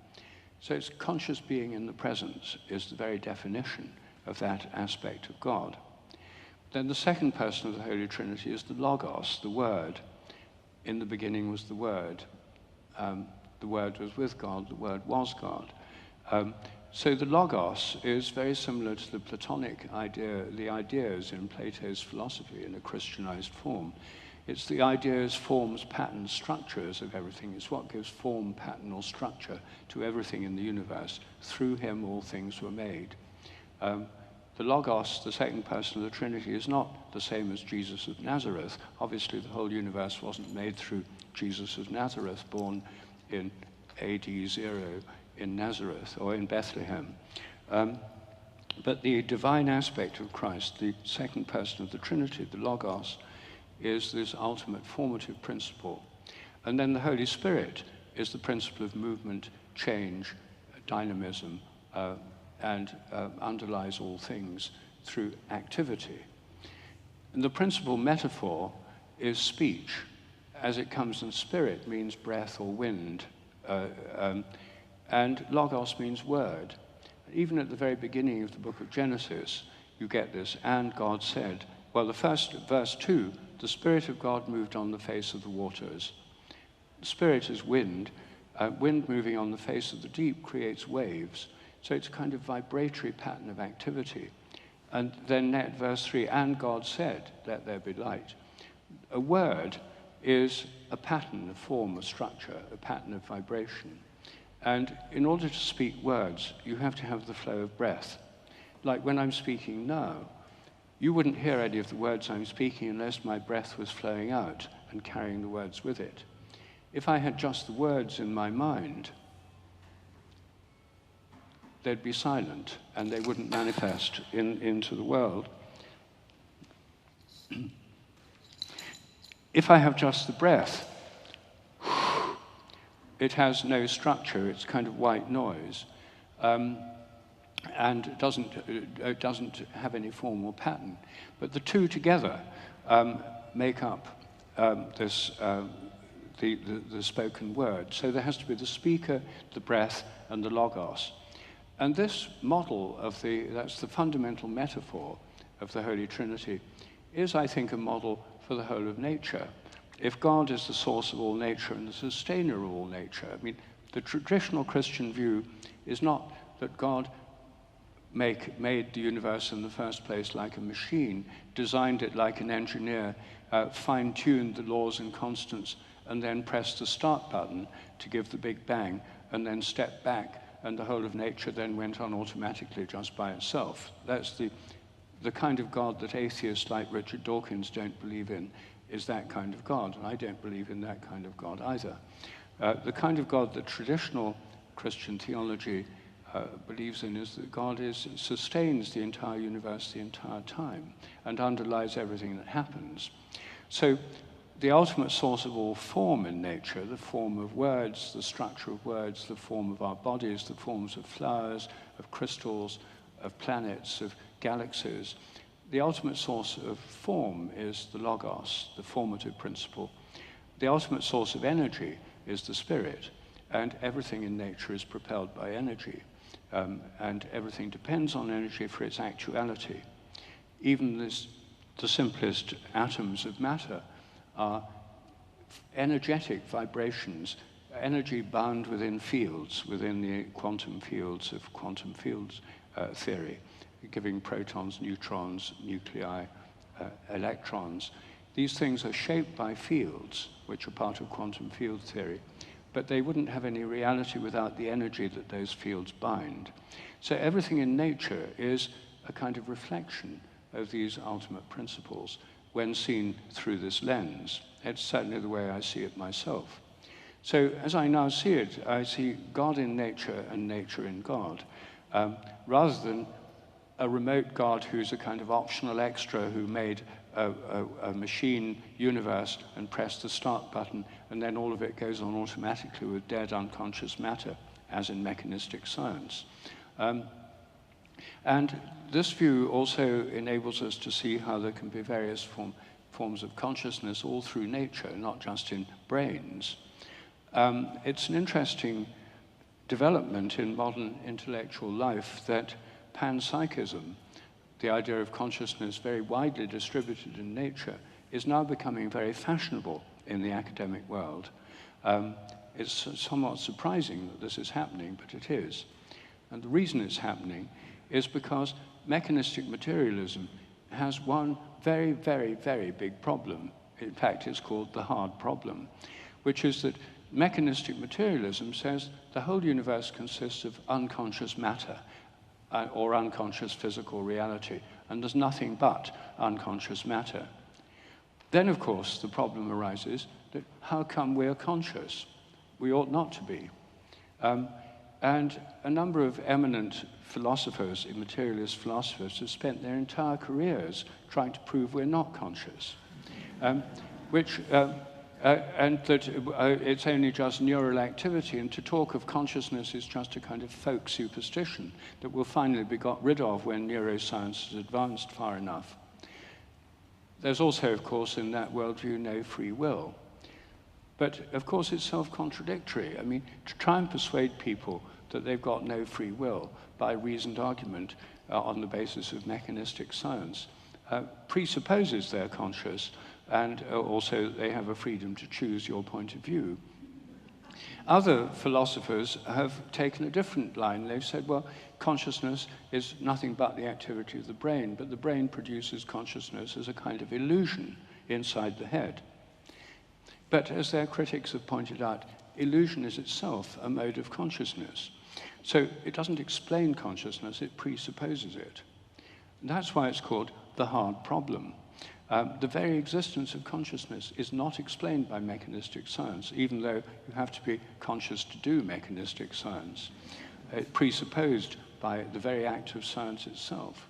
So it's conscious being in the present is the very definition of that aspect of God. Then the second person of the Holy Trinity is the Logos, the Word. In the beginning was the Word. The Word was with God, the Word was God. So the Logos is very similar to the Platonic idea, the ideas in Plato's philosophy in a Christianized form. It's the ideas, forms, patterns, structures of everything. It's what gives form, pattern, or structure to everything in the universe. Through him all things were made. The Logos, the second person of the Trinity, is not the same as Jesus of Nazareth. Obviously, the whole universe wasn't made through Jesus of Nazareth, born in AD 0 in Nazareth or in Bethlehem. But the divine aspect of Christ, the second person of the Trinity, the Logos, is this ultimate formative principle. And then the Holy Spirit is the principle of movement, change, dynamism, and underlies all things through activity. And the principal metaphor is speech. As it comes in spirit means breath or wind. And logos means word. Even at the very beginning of the book of Genesis, you get this, and God said, well, the first, verse 2, the Spirit of God moved on the face of the waters. The Spirit is wind. Wind moving on the face of the deep creates waves. So it's a kind of vibratory pattern of activity. And then at verse 3, and God said, let there be light. A word is a pattern, a form, a structure, a pattern of vibration. And in order to speak words, you have to have the flow of breath. Like when I'm speaking now, you wouldn't hear any of the words I'm speaking unless my breath was flowing out and carrying the words with it. If I had just the words in my mind, they'd be silent and they wouldn't manifest into the world. If I have just the breath, it has no structure, it's kind of white noise, and it doesn't have any form or pattern. But the two together make up the spoken word. So there has to be the speaker, the breath, and the logos. And this model that's the fundamental metaphor of the Holy Trinity, is, I think, a model for the whole of nature. If God is the source of all nature and the sustainer of all nature, I mean, the traditional Christian view is not that God made the universe in the first place like a machine, designed it like an engineer, fine-tuned the laws and constants, and then pressed the start button to give the Big Bang, and then stepped back, and the whole of nature then went on automatically just by itself. That's the kind of God that atheists like Richard Dawkins don't believe in, is that kind of God, and I don't believe in that kind of God either. The kind of God that traditional Christian theology believes in is that God sustains the entire universe the entire time and underlies everything that happens. So the ultimate source of all form in nature, the form of words, the structure of words, the form of our bodies, the forms of flowers, of crystals, of planets, of galaxies, the ultimate source of form is the logos, the formative principle. The ultimate source of energy is the spirit, and everything in nature is propelled by energy, and everything depends on energy for its actuality. Even the simplest atoms of matter are energetic vibrations, energy bound within fields, within the quantum fields of quantum fields theory, giving protons, neutrons, nuclei, electrons. These things are shaped by fields, which are part of quantum field theory, but they wouldn't have any reality without the energy that those fields bind. So everything in nature is a kind of reflection of these ultimate principles when seen through this lens. It's certainly the way I see it myself. So as I now see it, I see God in nature and nature in God, rather than a remote God who's a kind of optional extra who made a machine universe and pressed the start button, and then all of it goes on automatically with dead unconscious matter, as in mechanistic science. And this view also enables us to see how there can be various forms of consciousness all through nature, not just in brains. It's an interesting development in modern intellectual life that panpsychism, the idea of consciousness very widely distributed in nature, is now becoming very fashionable in the academic world. It's somewhat surprising that this is happening, but it is. And the reason it's happening is because mechanistic materialism has one very, very, very big problem. In fact, it's called the hard problem, which is that mechanistic materialism says the whole universe consists of unconscious matter, or unconscious physical reality, and there's nothing but unconscious matter. Then, of course, the problem arises that how come we're conscious? We ought not to be. And a number of eminent philosophers, immaterialist philosophers, have spent their entire careers trying to prove we're not conscious, and that it's only just neural activity, and to talk of consciousness is just a kind of folk superstition that will finally be got rid of when neuroscience has advanced far enough. There's also, of course, in that worldview, no free will. But, of course, it's self-contradictory. I mean, to try and persuade people that they've got no free will by reasoned argument on the basis of mechanistic science presupposes they're conscious, and also they have a freedom to choose your point of view. Other philosophers have taken a different line. They've said, well, consciousness is nothing but the activity of the brain, but the brain produces consciousness as a kind of illusion inside the head. But as their critics have pointed out, illusion is itself a mode of consciousness. So it doesn't explain consciousness, it presupposes it. And that's why it's called the hard problem. The very existence of consciousness is not explained by mechanistic science, even though you have to be conscious to do mechanistic science. It's presupposed by the very act of science itself.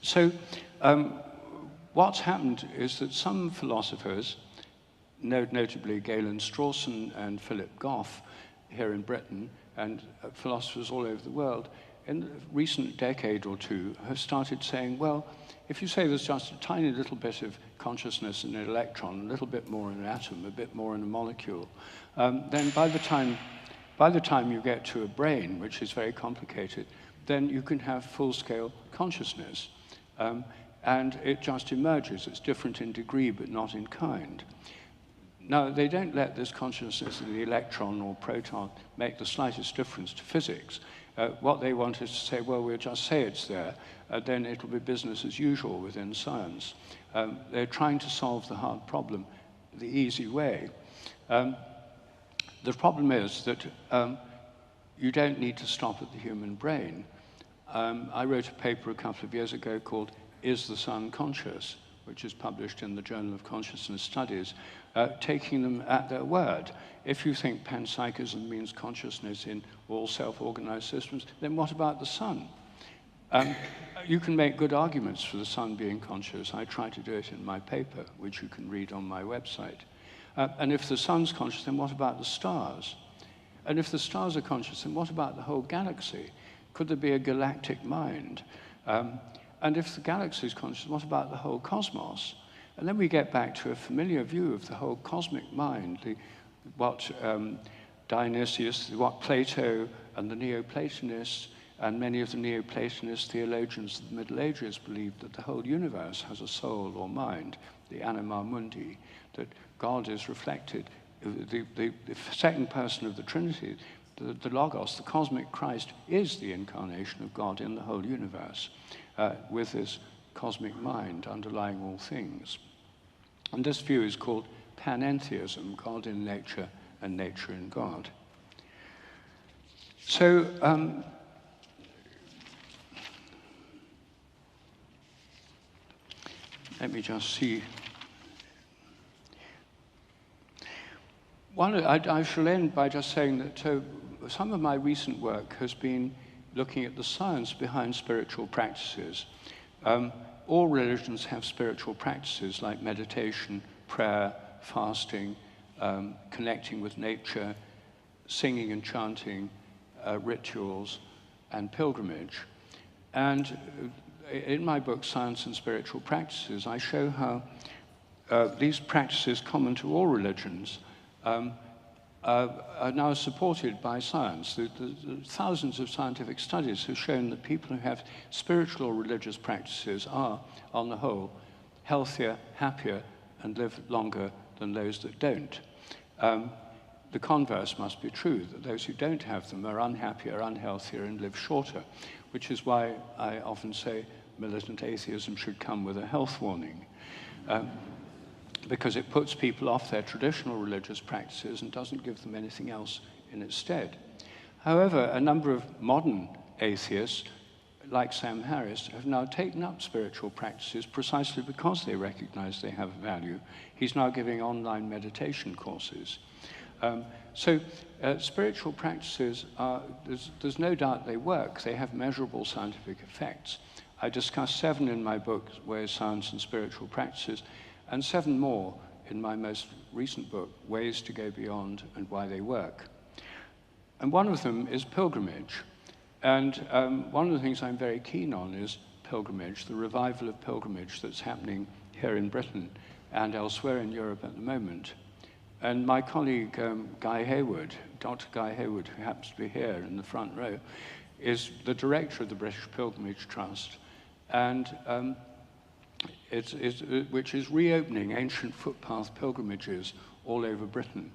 So what's happened is that some philosophers, notably Galen Strawson and Philip Goff here in Britain, and philosophers all over the world, in the recent decade or two have started saying, well, if you say there's just a tiny little bit of consciousness in an electron, a little bit more in an atom, a bit more in a molecule, then by the time you get to a brain, which is very complicated, then you can have full-scale consciousness. And it just emerges. It's different in degree, but not in kind. Now, they don't let this consciousness of the electron or proton make the slightest difference to physics. What they want is to say, well, we'll just say it's there, then it'll be business as usual within science. They're trying to solve the hard problem the easy way. The problem is that you don't need to stop at the human brain. I wrote a paper a couple of years ago called Is the Sun Conscious?, which is published in the Journal of Consciousness Studies, taking them at their word. If you think panpsychism means consciousness in all self-organized systems, then what about the sun? You can make good arguments for the sun being conscious. I try to do it in my paper, which you can read on my website. And if the sun's conscious, then what about the stars? And if the stars are conscious, then what about the whole galaxy? Could there be a galactic mind? And if the galaxy is conscious, what about the whole cosmos? And then we get back to a familiar view of the whole cosmic mind, what Dionysius, what Plato and the Neoplatonists and many of the Neoplatonist theologians of the Middle Ages believed that the whole universe has a soul or mind, the anima mundi, that God is reflected. The second person of the Trinity, the Logos, the cosmic Christ, is the incarnation of God in the whole universe, with this cosmic mind underlying all things. And this view is called panentheism, God in nature and nature in God. So, let me just see. I shall end by just saying that some of my recent work has been looking at the science behind spiritual practices. All religions have spiritual practices like meditation, prayer, fasting, connecting with nature, singing and chanting, rituals, and pilgrimage. And in my book, Science and Spiritual Practices, I show how these practices common to all religions are now supported by science. The thousands of scientific studies have shown that people who have spiritual or religious practices are, on the whole, healthier, happier, and live longer than those that don't. The converse must be true, that those who don't have them are unhappier, unhealthier, and live shorter, which is why I often say militant atheism should come with a health warning. Because it puts people off their traditional religious practices and doesn't give them anything else in its stead. However, a number of modern atheists, like Sam Harris, have now taken up spiritual practices precisely because they recognize they have value. He's now giving online meditation courses. Spiritual practices are, there's no doubt they work. They have measurable scientific effects. I discuss 7 in my book, Ways, Science, and Spiritual Practices, and 7 more in my most recent book, Ways to Go Beyond and Why They Work. And one of them is pilgrimage. And one of the things I'm very keen on is pilgrimage, the revival of pilgrimage that's happening here in Britain and elsewhere in Europe at the moment. And my colleague, Guy Hayward, Dr. Guy Hayward, who happens to be here in the front row, is the director of the British Pilgrimage Trust, and which is reopening ancient footpath pilgrimages all over Britain,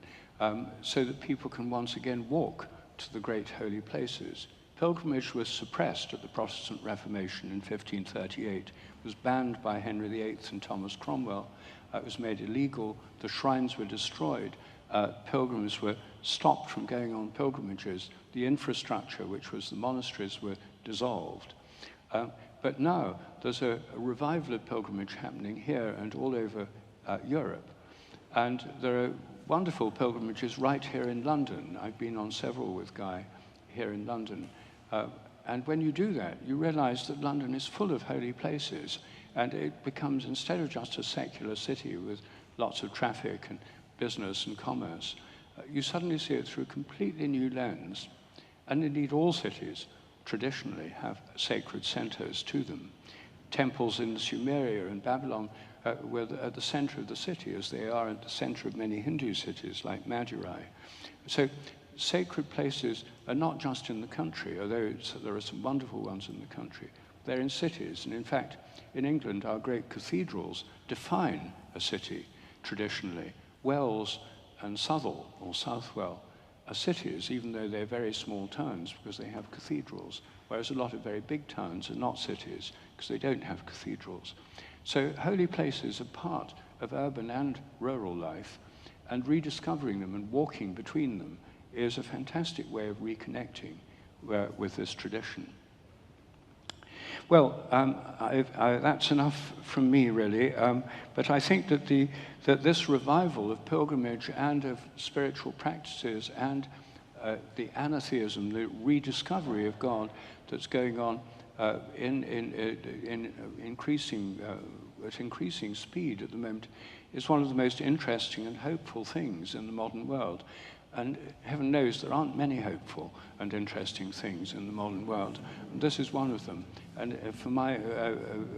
so that people can once again walk to the great holy places. Pilgrimage was suppressed at the Protestant Reformation in 1538, was banned by Henry VIII and Thomas Cromwell. It was made illegal, the shrines were destroyed, pilgrims were stopped from going on pilgrimages, the infrastructure, which was the monasteries, were dissolved. But now there's a revival of pilgrimage happening here and all over Europe. And there are wonderful pilgrimages right here in London. I've been on several with Guy here in London. And when you do that, you realize that London is full of holy places, and it becomes, instead of just a secular city with lots of traffic and business and commerce, you suddenly see it through a completely new lens. And indeed, all cities traditionally have sacred centers to them. Temples in Sumeria and Babylon were at the center of the city, as they are at the center of many Hindu cities like Madurai. So sacred places are not just in the country, although there are some wonderful ones in the country. They're in cities, and in fact, in England, our great cathedrals define a city traditionally. Wells and Southall, or Southwell, are cities, even though they're very small towns, because they have cathedrals, whereas a lot of very big towns are not cities, because they don't have cathedrals. So holy places are part of urban and rural life, and rediscovering them and walking between them is a fantastic way of reconnecting with this tradition. Well, that's enough from me, really. But I think that this revival of pilgrimage and of spiritual practices and the anatheism, the rediscovery of God that's going on at increasing speed at the moment, is one of the most interesting and hopeful things in the modern world. And heaven knows there aren't many hopeful and interesting things in the modern world. And this is one of them. And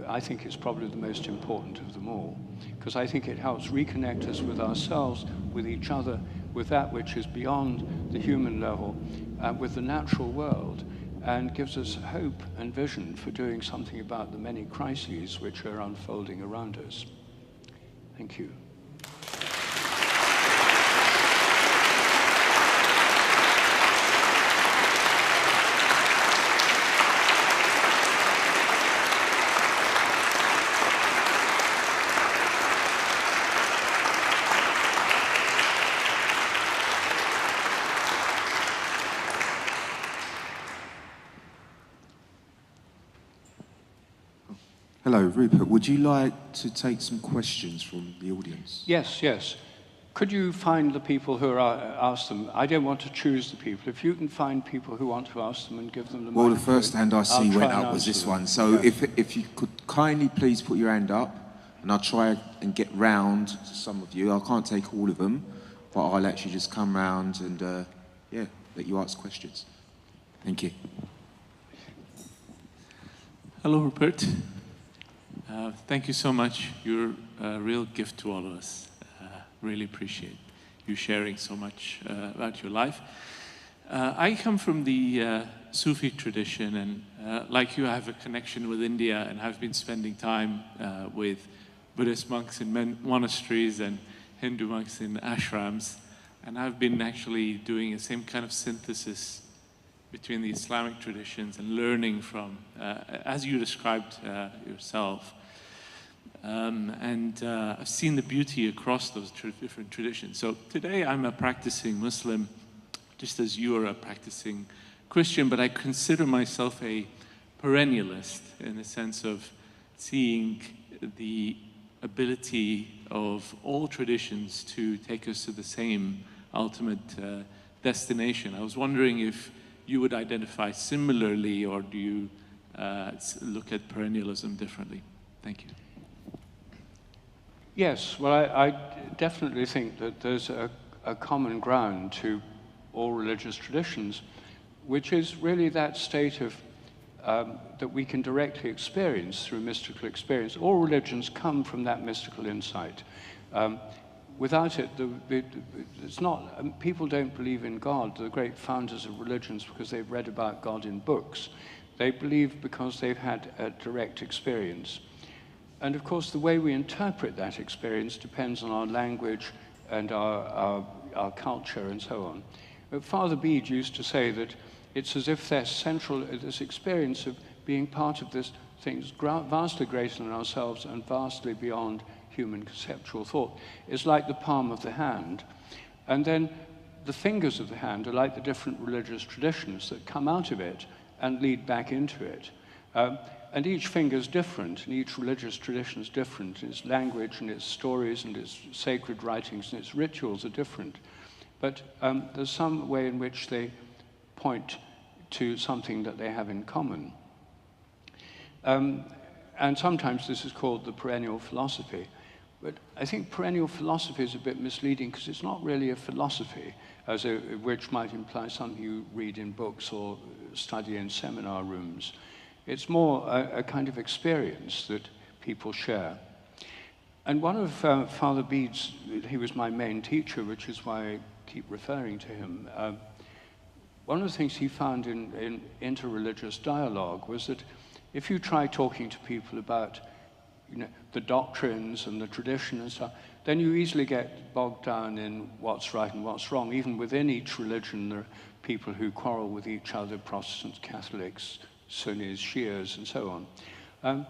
I think it's probably the most important of them all, because I think it helps reconnect us with ourselves, with each other, with that which is beyond the human level, with the natural world, and gives us hope and vision for doing something about the many crises which are unfolding around us. Thank you. Hello, Rupert. Would you like to take some questions from the audience? Yes, yes. Could you find the people who are ask them? I don't want to choose the people. If you can find people who want to ask them and give them the Well, the microphone, first hand I see went up was this one. So Yeah. if you could kindly please put your hand up, and I'll try and get round to some of you. I can't take all of them, but I'll actually just come round and, let you ask questions. Thank you. Hello, Rupert. Thank you so much. You're a real gift to all of us. Really appreciate you sharing so much about your life. I come from the Sufi tradition, and like you, I have a connection with India, and I've been spending time with Buddhist monks in monasteries and Hindu monks in ashrams, and I've been actually doing the same kind of synthesis between the Islamic traditions and learning from, as you described yourself. I've seen the beauty across those different traditions. So today I'm a practicing Muslim, just as you are a practicing Christian, but I consider myself a perennialist in the sense of seeing the ability of all traditions to take us to the same ultimate destination. I was wondering if you would identify similarly, or do you look at perennialism differently? Thank you. Yes, well, I definitely think that there's a common ground to all religious traditions, which is really that state of that we can directly experience through mystical experience. All religions come from that mystical insight. Without it, it's not. People don't believe in God, the great founders of religions, because they've read about God in books. They believe because they've had a direct experience. And of course, the way we interpret that experience depends on our language and our culture and so on. But Father Bede used to say that it's as if there's this experience of being part of this thing vastly greater than ourselves and vastly beyond human conceptual thought. It's like the palm of the hand. And then the fingers of the hand are like the different religious traditions that come out of it and lead back into it. And each finger is different, and each religious tradition is different. Its language and its stories and its sacred writings and its rituals are different. But there's some way in which they point to something that they have in common. And sometimes this is called the perennial philosophy. But I think perennial philosophy is a bit misleading because it's not really a philosophy, which might imply something you read in books or study in seminar rooms. It's more a kind of experience that people share. And one of Father Bede's, he was my main teacher, which is why I keep referring to him. One of the things he found in interreligious dialogue was that if you try talking to people about the doctrines and the tradition and stuff, then you easily get bogged down in what's right and what's wrong. Even within each religion, there are people who quarrel with each other, Protestants, Catholics, Sunnis, Shias, and so on.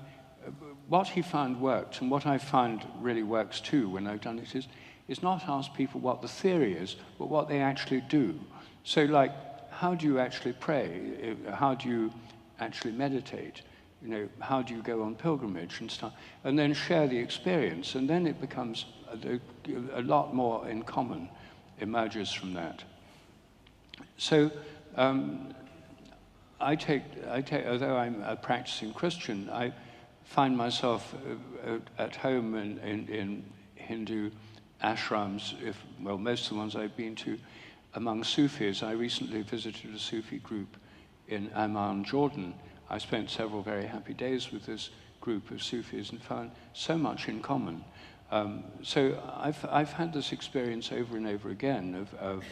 What he found worked, and what I find really works too when I've done it, is not ask people what the theory is, but what they actually do. So like, how do you actually pray? How do you actually meditate? How do you go on pilgrimage and stuff? And then share the experience, and then it becomes a lot more in common emerges from that. So I take, although I'm a practicing Christian, I find myself at home in Hindu ashrams, most of the ones I've been to, among Sufis. I recently visited a Sufi group in Amman, Jordan. I spent several very happy days with this group of Sufis and found so much in common. So I've had this experience over and over again of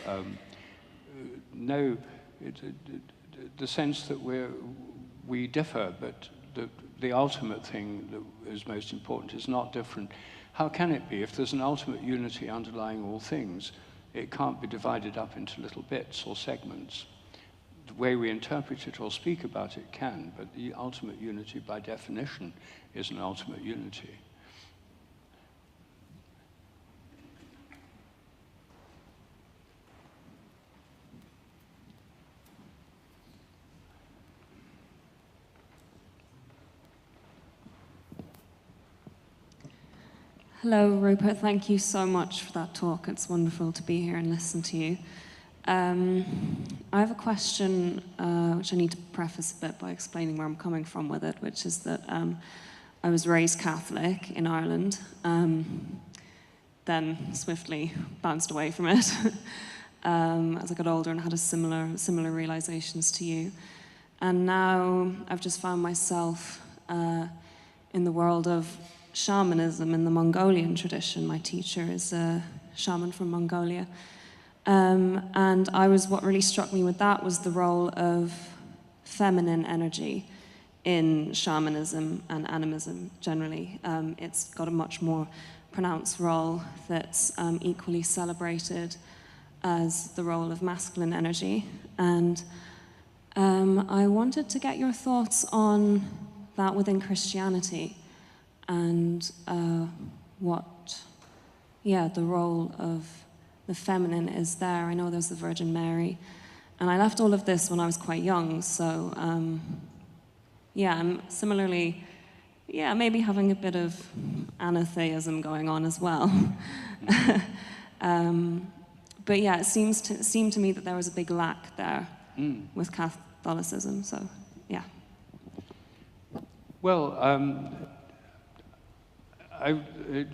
the sense that we differ, but the ultimate thing that is most important is not different. How can it be? If there's an ultimate unity underlying all things, it can't be divided up into little bits or segments. The way we interpret it or speak about it can, but the ultimate unity by definition is an ultimate unity. Hello, Rupert. Thank you so much for that talk. It's wonderful to be here and listen to you. I have a question which I need to preface a bit by explaining where I'm coming from with it, which is that I was raised Catholic in Ireland, then swiftly bounced away from it as I got older and had similar realizations to you. And now I've just found myself in the world of shamanism in the Mongolian tradition. My teacher is a shaman from Mongolia. And what really struck me with that was the role of feminine energy in shamanism and animism generally. It's got a much more pronounced role that's equally celebrated as the role of masculine energy. And I wanted to get your thoughts on that within Christianity and the role of the feminine is there. I know there's the Virgin Mary, and I left all of this when I was quite young, so I'm similarly, maybe having a bit of anatheism going on as well. but yeah, it seemed to me that there was a big lack there with Catholicism. So yeah. Well,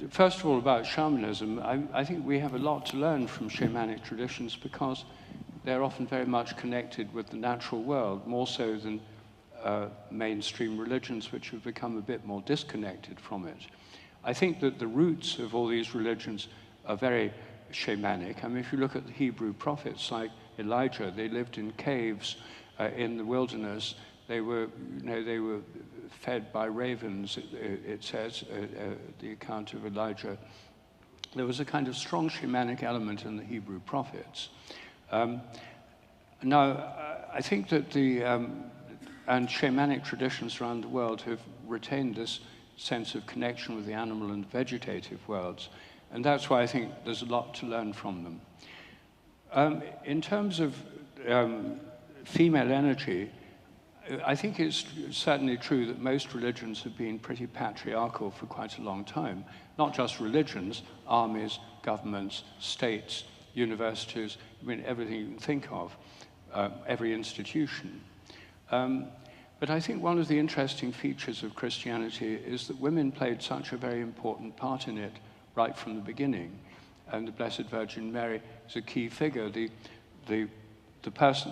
first of all, about shamanism, I think we have a lot to learn from shamanic traditions because they're often very much connected with the natural world, more so than mainstream religions, which have become a bit more disconnected from it. I think that the roots of all these religions are very shamanic. I mean, if you look at the Hebrew prophets like Elijah, they lived in caves in the wilderness. They were fed by ravens, it says, the account of Elijah. There was a kind of strong shamanic element in the Hebrew prophets. Now, I think that and shamanic traditions around the world have retained this sense of connection with the animal and vegetative worlds, and that's why I think there's a lot to learn from them. In terms of female energy, I think it's certainly true that most religions have been pretty patriarchal for quite a long time. Not just religions, armies, governments, states, universities, I mean, everything you can think of, every institution. But I think one of the interesting features of Christianity is that women played such a very important part in it right from the beginning. And the Blessed Virgin Mary is a key figure. The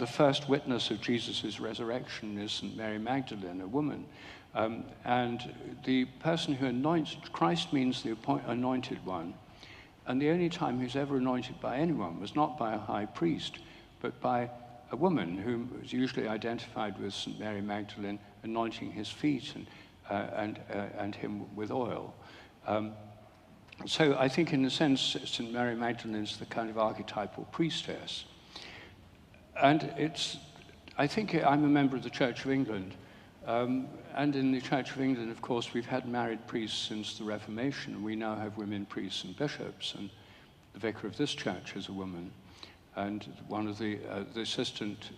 first witness of Jesus' resurrection is St. Mary Magdalene, a woman. And the person who anoints, Christ means the anointed one. And the only time he was ever anointed by anyone was not by a high priest, but by a woman who was usually identified with St. Mary Magdalene, anointing his feet and him with oil. So I think in a sense, St. Mary Magdalene is the kind of archetypal priestess. And I think I'm a member of the Church of England. And in the Church of England, of course, we've had married priests since the Reformation. We now have women priests and bishops, and the vicar of this church is a woman. And one of the assistant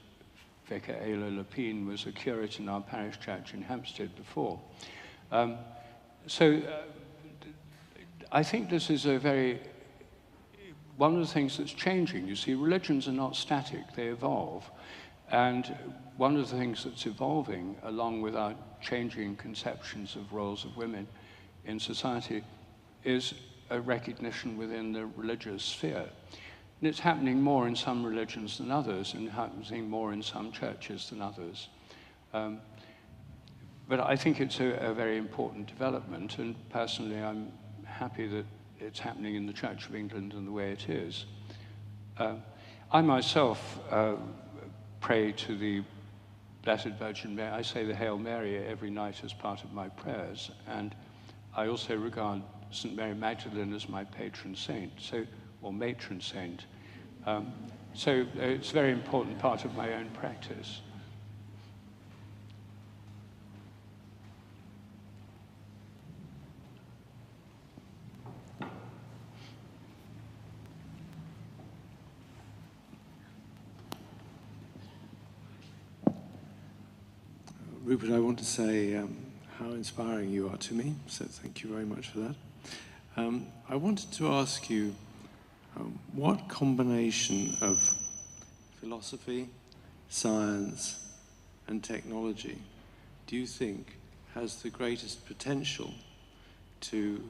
vicar, Ayla Lapine, was a curate in our parish church in Hampstead before. So I think this is one of the things that's changing. You see, religions are not static, they evolve. And one of the things that's evolving, along with our changing conceptions of roles of women in society, is a recognition within the religious sphere. And it's happening more in some religions than others, and happening more in some churches than others. But I think it's a very important development, and personally I'm happy that it's happening in the Church of England in the way it is. I myself pray to the Blessed Virgin Mary. I say the Hail Mary every night as part of my prayers, and I also regard St. Mary Magdalene as my patron saint, or matron saint. So it's a very important part of my own practice. Rupert, I want to say how inspiring you are to me, so thank you very much for that. I wanted to ask you, what combination of philosophy, science, and technology do you think has the greatest potential to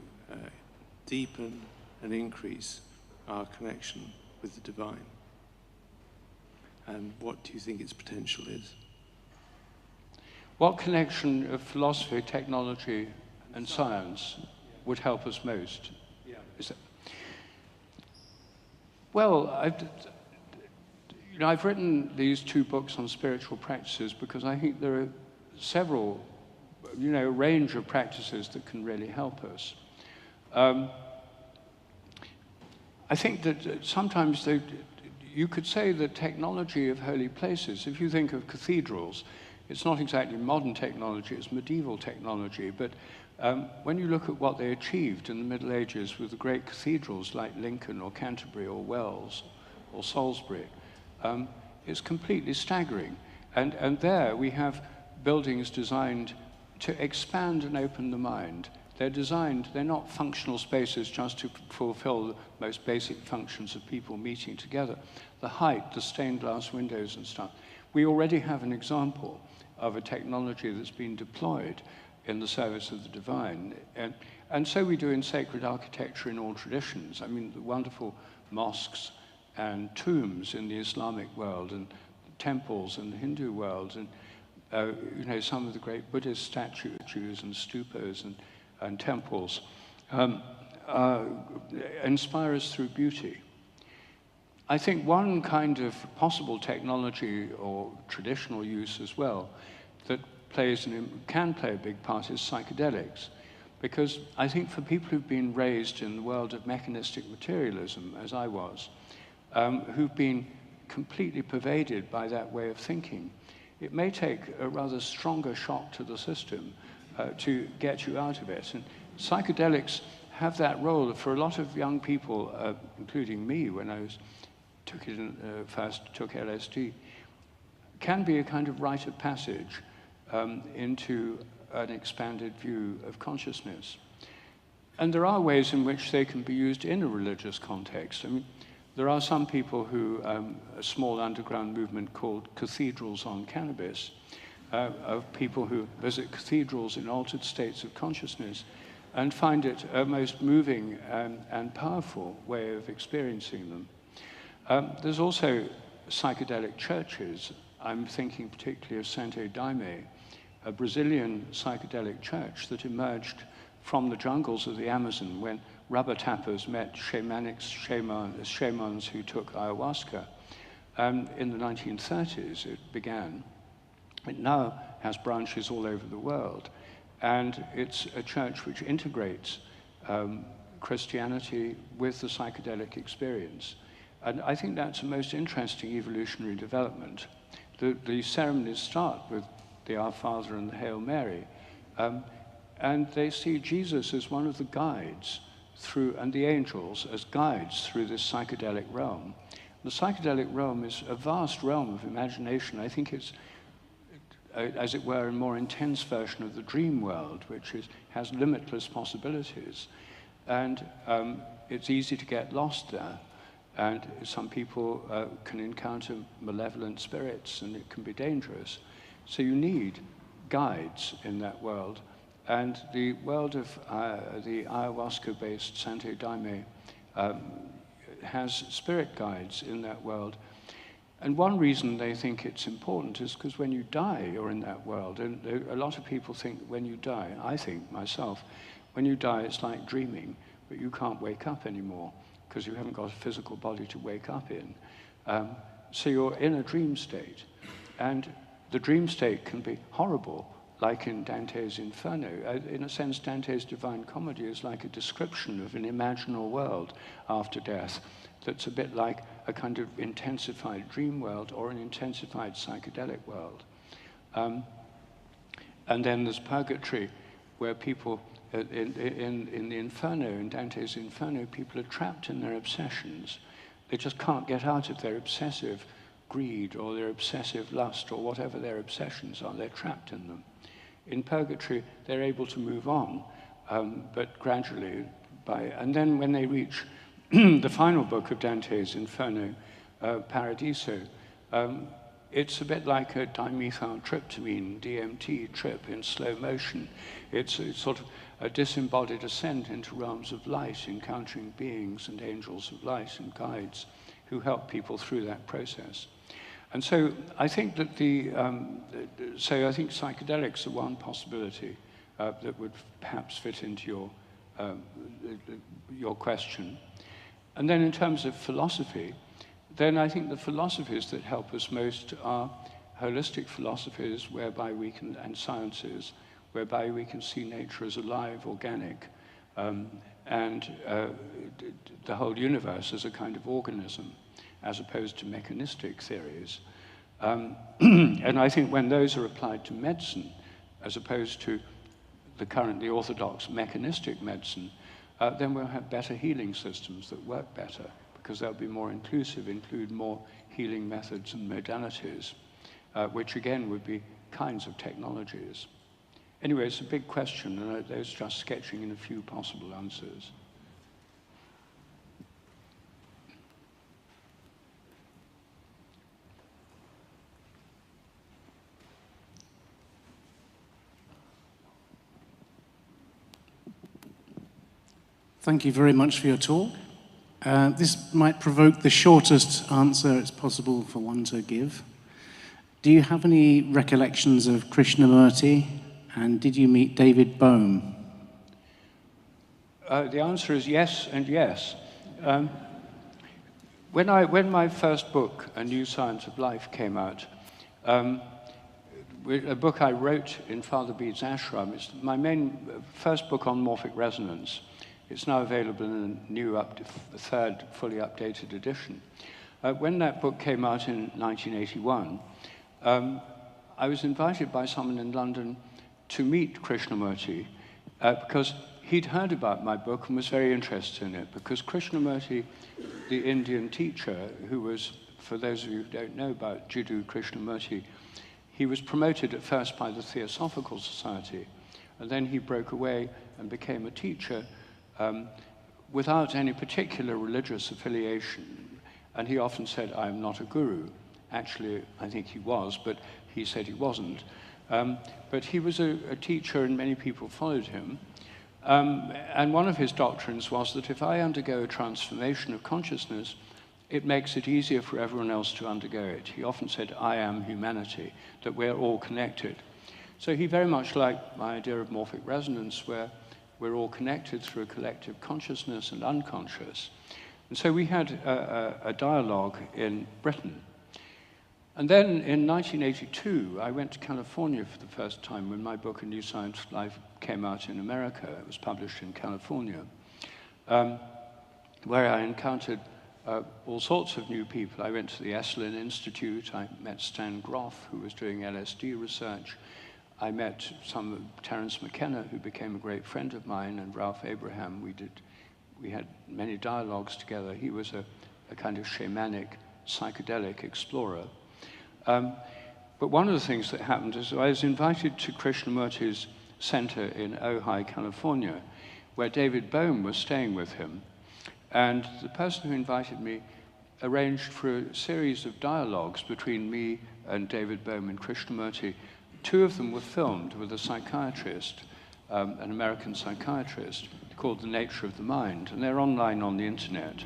deepen and increase our connection with the divine? And what do you think its potential is? What connection of philosophy, technology, and science would help us most? Yeah. Well, I've written these 2 books on spiritual practices because I think there are several, a range of practices that can really help us. I think that sometimes you could say the technology of holy places, if you think of cathedrals, it's not exactly modern technology, it's medieval technology, but when you look at what they achieved in the Middle Ages with the great cathedrals like Lincoln or Canterbury or Wells or Salisbury, it's completely staggering. And there we have buildings designed to expand and open the mind, they're designed, they're not functional spaces just to fulfill the most basic functions of people meeting together. The height, the stained glass windows and stuff. We already have an example of a technology that's been deployed in the service of the divine. And so we do in sacred architecture in all traditions. I mean, the wonderful mosques and tombs in the Islamic world, and temples in the Hindu world, and you know, some of the great Buddhist statues and stupas and temples inspire us through beauty. I think one kind of possible technology or traditional use as well that can play a big part is psychedelics. Because I think for people who've been raised in the world of mechanistic materialism, as I was, who've been completely pervaded by that way of thinking, it may take a rather stronger shock to the system to get you out of it. And psychedelics have that role for a lot of young people, including me when I first took LSD, can be a kind of rite of passage into an expanded view of consciousness. And there are ways in which they can be used in a religious context. I mean, there are some people who, a small underground movement called Cathedrals on Cannabis, of people who visit cathedrals in altered states of consciousness and find it a most moving and powerful way of experiencing them. There's also psychedelic churches. I'm thinking particularly of Santo Daime, a Brazilian psychedelic church that emerged from the jungles of the Amazon when rubber tappers met shamans who took ayahuasca. In the 1930s it began. It now has branches all over the world. And it's a church which integrates Christianity with the psychedelic experience. And I think that's a most interesting evolutionary development. The ceremonies start with the Our Father and the Hail Mary. And they see Jesus as one of the guides through, and the angels as guides through this psychedelic realm. The psychedelic realm is a vast realm of imagination. I think it's, as it were, a more intense version of the dream world, which has limitless possibilities. And it's easy to get lost there. And some people can encounter malevolent spirits, and it can be dangerous. So you need guides in that world. And the world of the ayahuasca-based Santo Daime has spirit guides in that world. And one reason they think it's important is because when you die, you're in that world. And a lot of people think when you die, I think myself, when you die, it's like dreaming, but you can't wake up anymore because you haven't got a physical body to wake up in. So you're in a dream state. And the dream state can be horrible, like in Dante's Inferno. In a sense, Dante's Divine Comedy is like a description of an imaginal world after death that's a bit like a kind of intensified dream world or an intensified psychedelic world. And then there's purgatory, where people, in the Inferno, in Dante's Inferno, people are trapped in their obsessions. They just can't get out of their obsessive greed or their obsessive lust or whatever their obsessions are. They're trapped in them. In purgatory, they're able to move on, but gradually. And then when they reach the final book of Dante's Inferno, Paradiso, it's a bit like a dimethyltryptamine, DMT trip in slow motion. It's sort of a disembodied ascent into realms of light, encountering beings and angels of light and guides who help people through that process. And so I think that I think psychedelics are one possibility that would perhaps fit into your question. And then in terms of philosophy, then I think the philosophies that help us most are holistic philosophies and sciences, whereby we can see nature as alive, organic, and the whole universe as a kind of organism, as opposed to mechanistic theories. And I think when those are applied to medicine, as opposed to the currently orthodox mechanistic medicine, then we'll have better healing systems that work better, because they'll be more inclusive, include more healing methods and modalities, which again would be kinds of technologies. Anyway, it's a big question, and I was just sketching in a few possible answers. Thank you very much for your talk. This might provoke the shortest answer it's possible for one to give. Do you have any recollections of Krishnamurti, and did you meet David Bohm? The answer is yes and yes. When my first book, A New Science of Life, came out, a book I wrote in Father Bede's ashram, it's my first book on morphic resonance. It's now available in a new, third, fully updated edition. When that book came out in 1981, I was invited by someone in London to meet Krishnamurti because he'd heard about my book and was very interested in it, because Krishnamurti, the Indian teacher, who was, for those of you who don't know about Jiddu Krishnamurti, he was promoted at first by the Theosophical Society, and then he broke away and became a teacher without any particular religious affiliation. And he often said, I'm not a guru. Actually, I think he was, but he said he wasn't. But he was a teacher, and many people followed him. And one of his doctrines was that if I undergo a transformation of consciousness, it makes it easier for everyone else to undergo it. He often said, I am humanity, that we're all connected. So he very much liked my idea of morphic resonance, where we're all connected through a collective consciousness and unconscious. And so we had a dialogue in Britain. And then in 1982, I went to California for the first time when my book, A New Science of Life, came out in America. It was published in California, where I encountered all sorts of new people. I went to the Esalen Institute. I met Stan Groff, who was doing LSD research. I met Terence McKenna, who became a great friend of mine, and Ralph Abraham. We had many dialogues together. He was a kind of shamanic, psychedelic explorer. But one of the things that happened is I was invited to Krishnamurti's center in Ojai, California, where David Bohm was staying with him. And the person who invited me arranged for a series of dialogues between me and David Bohm and Krishnamurti. Two of them were filmed with a psychiatrist, an American psychiatrist, called The Nature of the Mind, and they're online on the internet.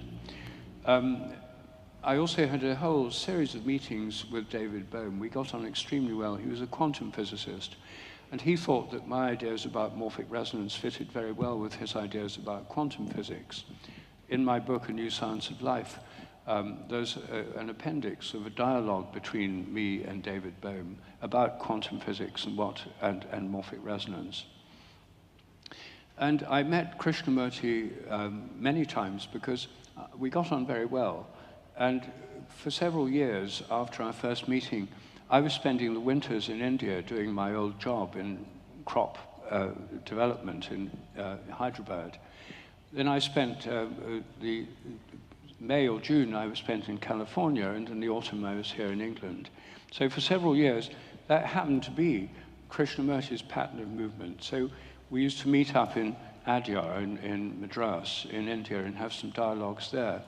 I also had a whole series of meetings with David Bohm. We got on extremely well. He was a quantum physicist, and he thought that my ideas about morphic resonance fitted very well with his ideas about quantum physics. In my book, A New Science of Life, there's an appendix of a dialogue between me and David Bohm about quantum physics and morphic resonance. And I met Krishnamurti many times because we got on very well. And for several years after our first meeting, I was spending the winters in India doing my old job in crop development in Hyderabad. Then I spent the May or June I was spent in California, and in the autumn I was here in England. So for several years, that happened to be Krishnamurti's pattern of movement. So we used to meet up in Adyar in Madras in India and have some dialogues there.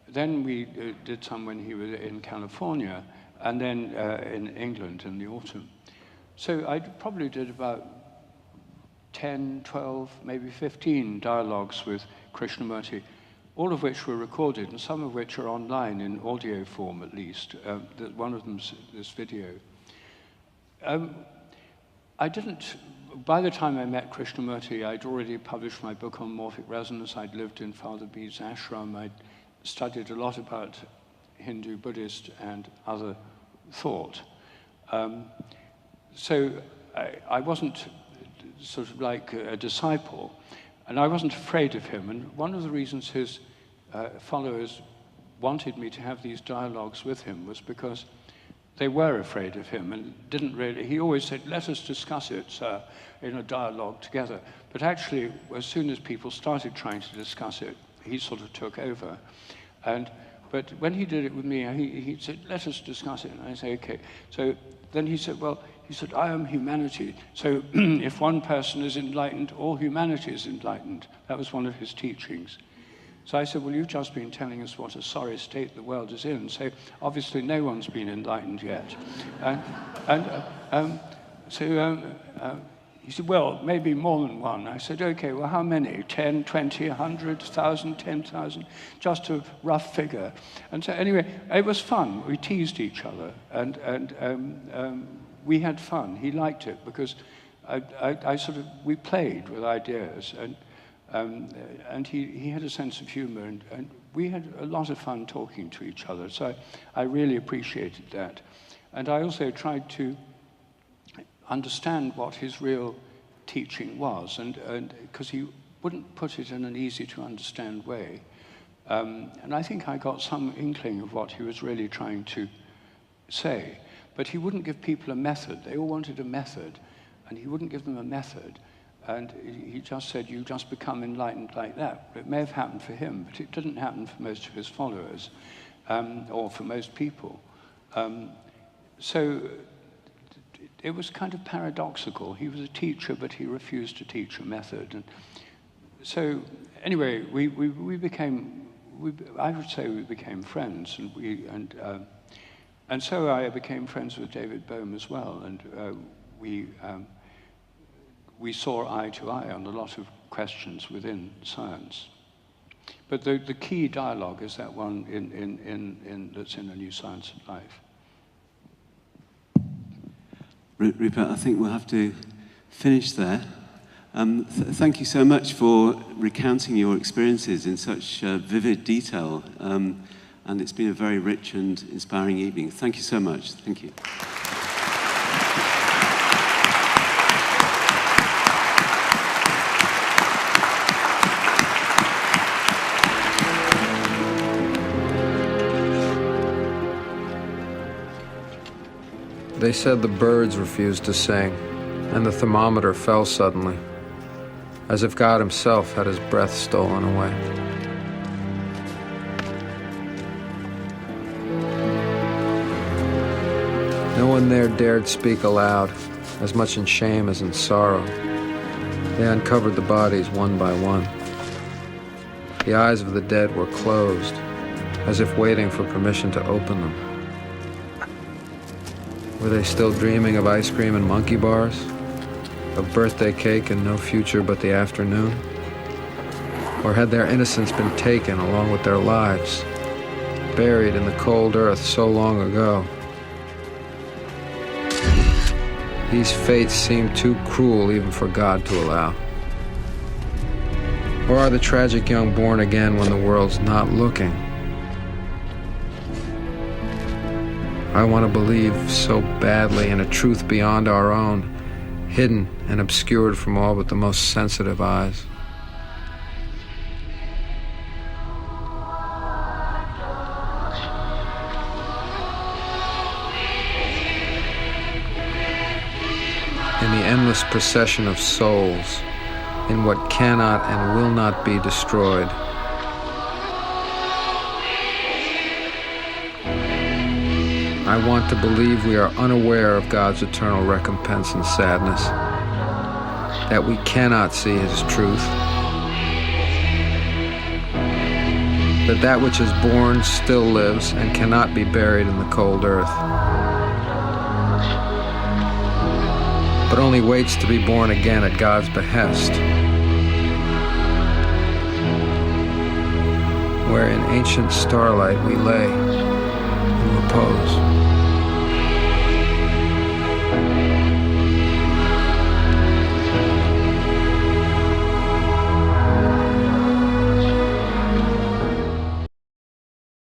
Then we did some when he was in California, and then in England in the autumn. So I probably did about 10, 12, maybe 15 dialogues with Krishnamurti, all of which were recorded, and some of which are online in audio form at least. One of them's this video. By the time I met Krishnamurti, I'd already published my book on morphic resonance. I'd lived in Father Bede's ashram. I'd studied a lot about Hindu, Buddhist, and other thought. So I wasn't sort of like a disciple, and I wasn't afraid of him. And one of the reasons his followers wanted me to have these dialogues with him was because they were afraid of him and didn't really. He always said, "Let us discuss it, sir, in a dialogue together." But actually, as soon as people started trying to discuss it, he sort of took over. But when he did it with me, he said, "Let us discuss it." And I said, "Okay." So then he said, "Well, he said, I am humanity. So if one person is enlightened, all humanity is enlightened. That was one of his teachings. So I said, well, you've just been telling us what a sorry state the world is in. So obviously no one's been enlightened yet. He said, well, maybe more than one. I said, okay, well, how many? 10, 20, 100, 1,000, 10,000? Just a rough figure. And so anyway, it was fun. We teased each other, and we had fun. He liked it because we played with ideas, and he had a sense of humor, and we had a lot of fun talking to each other. So I really appreciated that. And I also tried to understand what his real teaching was, and because he wouldn't put it in an easy to understand way. And I think I got some inkling of what he was really trying to say, but he wouldn't give people a method. They all wanted a method, and he wouldn't give them a method. And he just said, you just become enlightened like that. It may have happened for him, but it didn't happen for most of his followers, or for most people. So it was kind of paradoxical. He was a teacher, but he refused to teach a method. And so anyway, I would say we became friends, and so I became friends with David Bohm as well, and we saw eye to eye on a lot of questions within science. But the key dialogue is that one that's in A New Science of Life. Rupert, I think we'll have to finish there. Thank you so much for recounting your experiences in such vivid detail. And it's been a very rich and inspiring evening. Thank you so much. Thank you. They said the birds refused to sing, and the thermometer fell suddenly, as if God himself had his breath stolen away. No one there dared speak aloud, as much in shame as in sorrow. They uncovered the bodies one by one. The eyes of the dead were closed, as if waiting for permission to open them. Were they still dreaming of ice cream and monkey bars? Of birthday cake and no future but the afternoon? Or had their innocence been taken along with their lives, buried in the cold earth so long ago? These fates seem too cruel even for God to allow. Or are the tragic young born again when the world's not looking? I want to believe so badly in a truth beyond our own, hidden and obscured from all but the most sensitive eyes. In the endless procession of souls, in what cannot and will not be destroyed, I want to believe we are unaware of God's eternal recompense and sadness, that we cannot see his truth, that which is born still lives and cannot be buried in the cold earth, but only waits to be born again at God's behest, where in ancient starlight we lay in repose.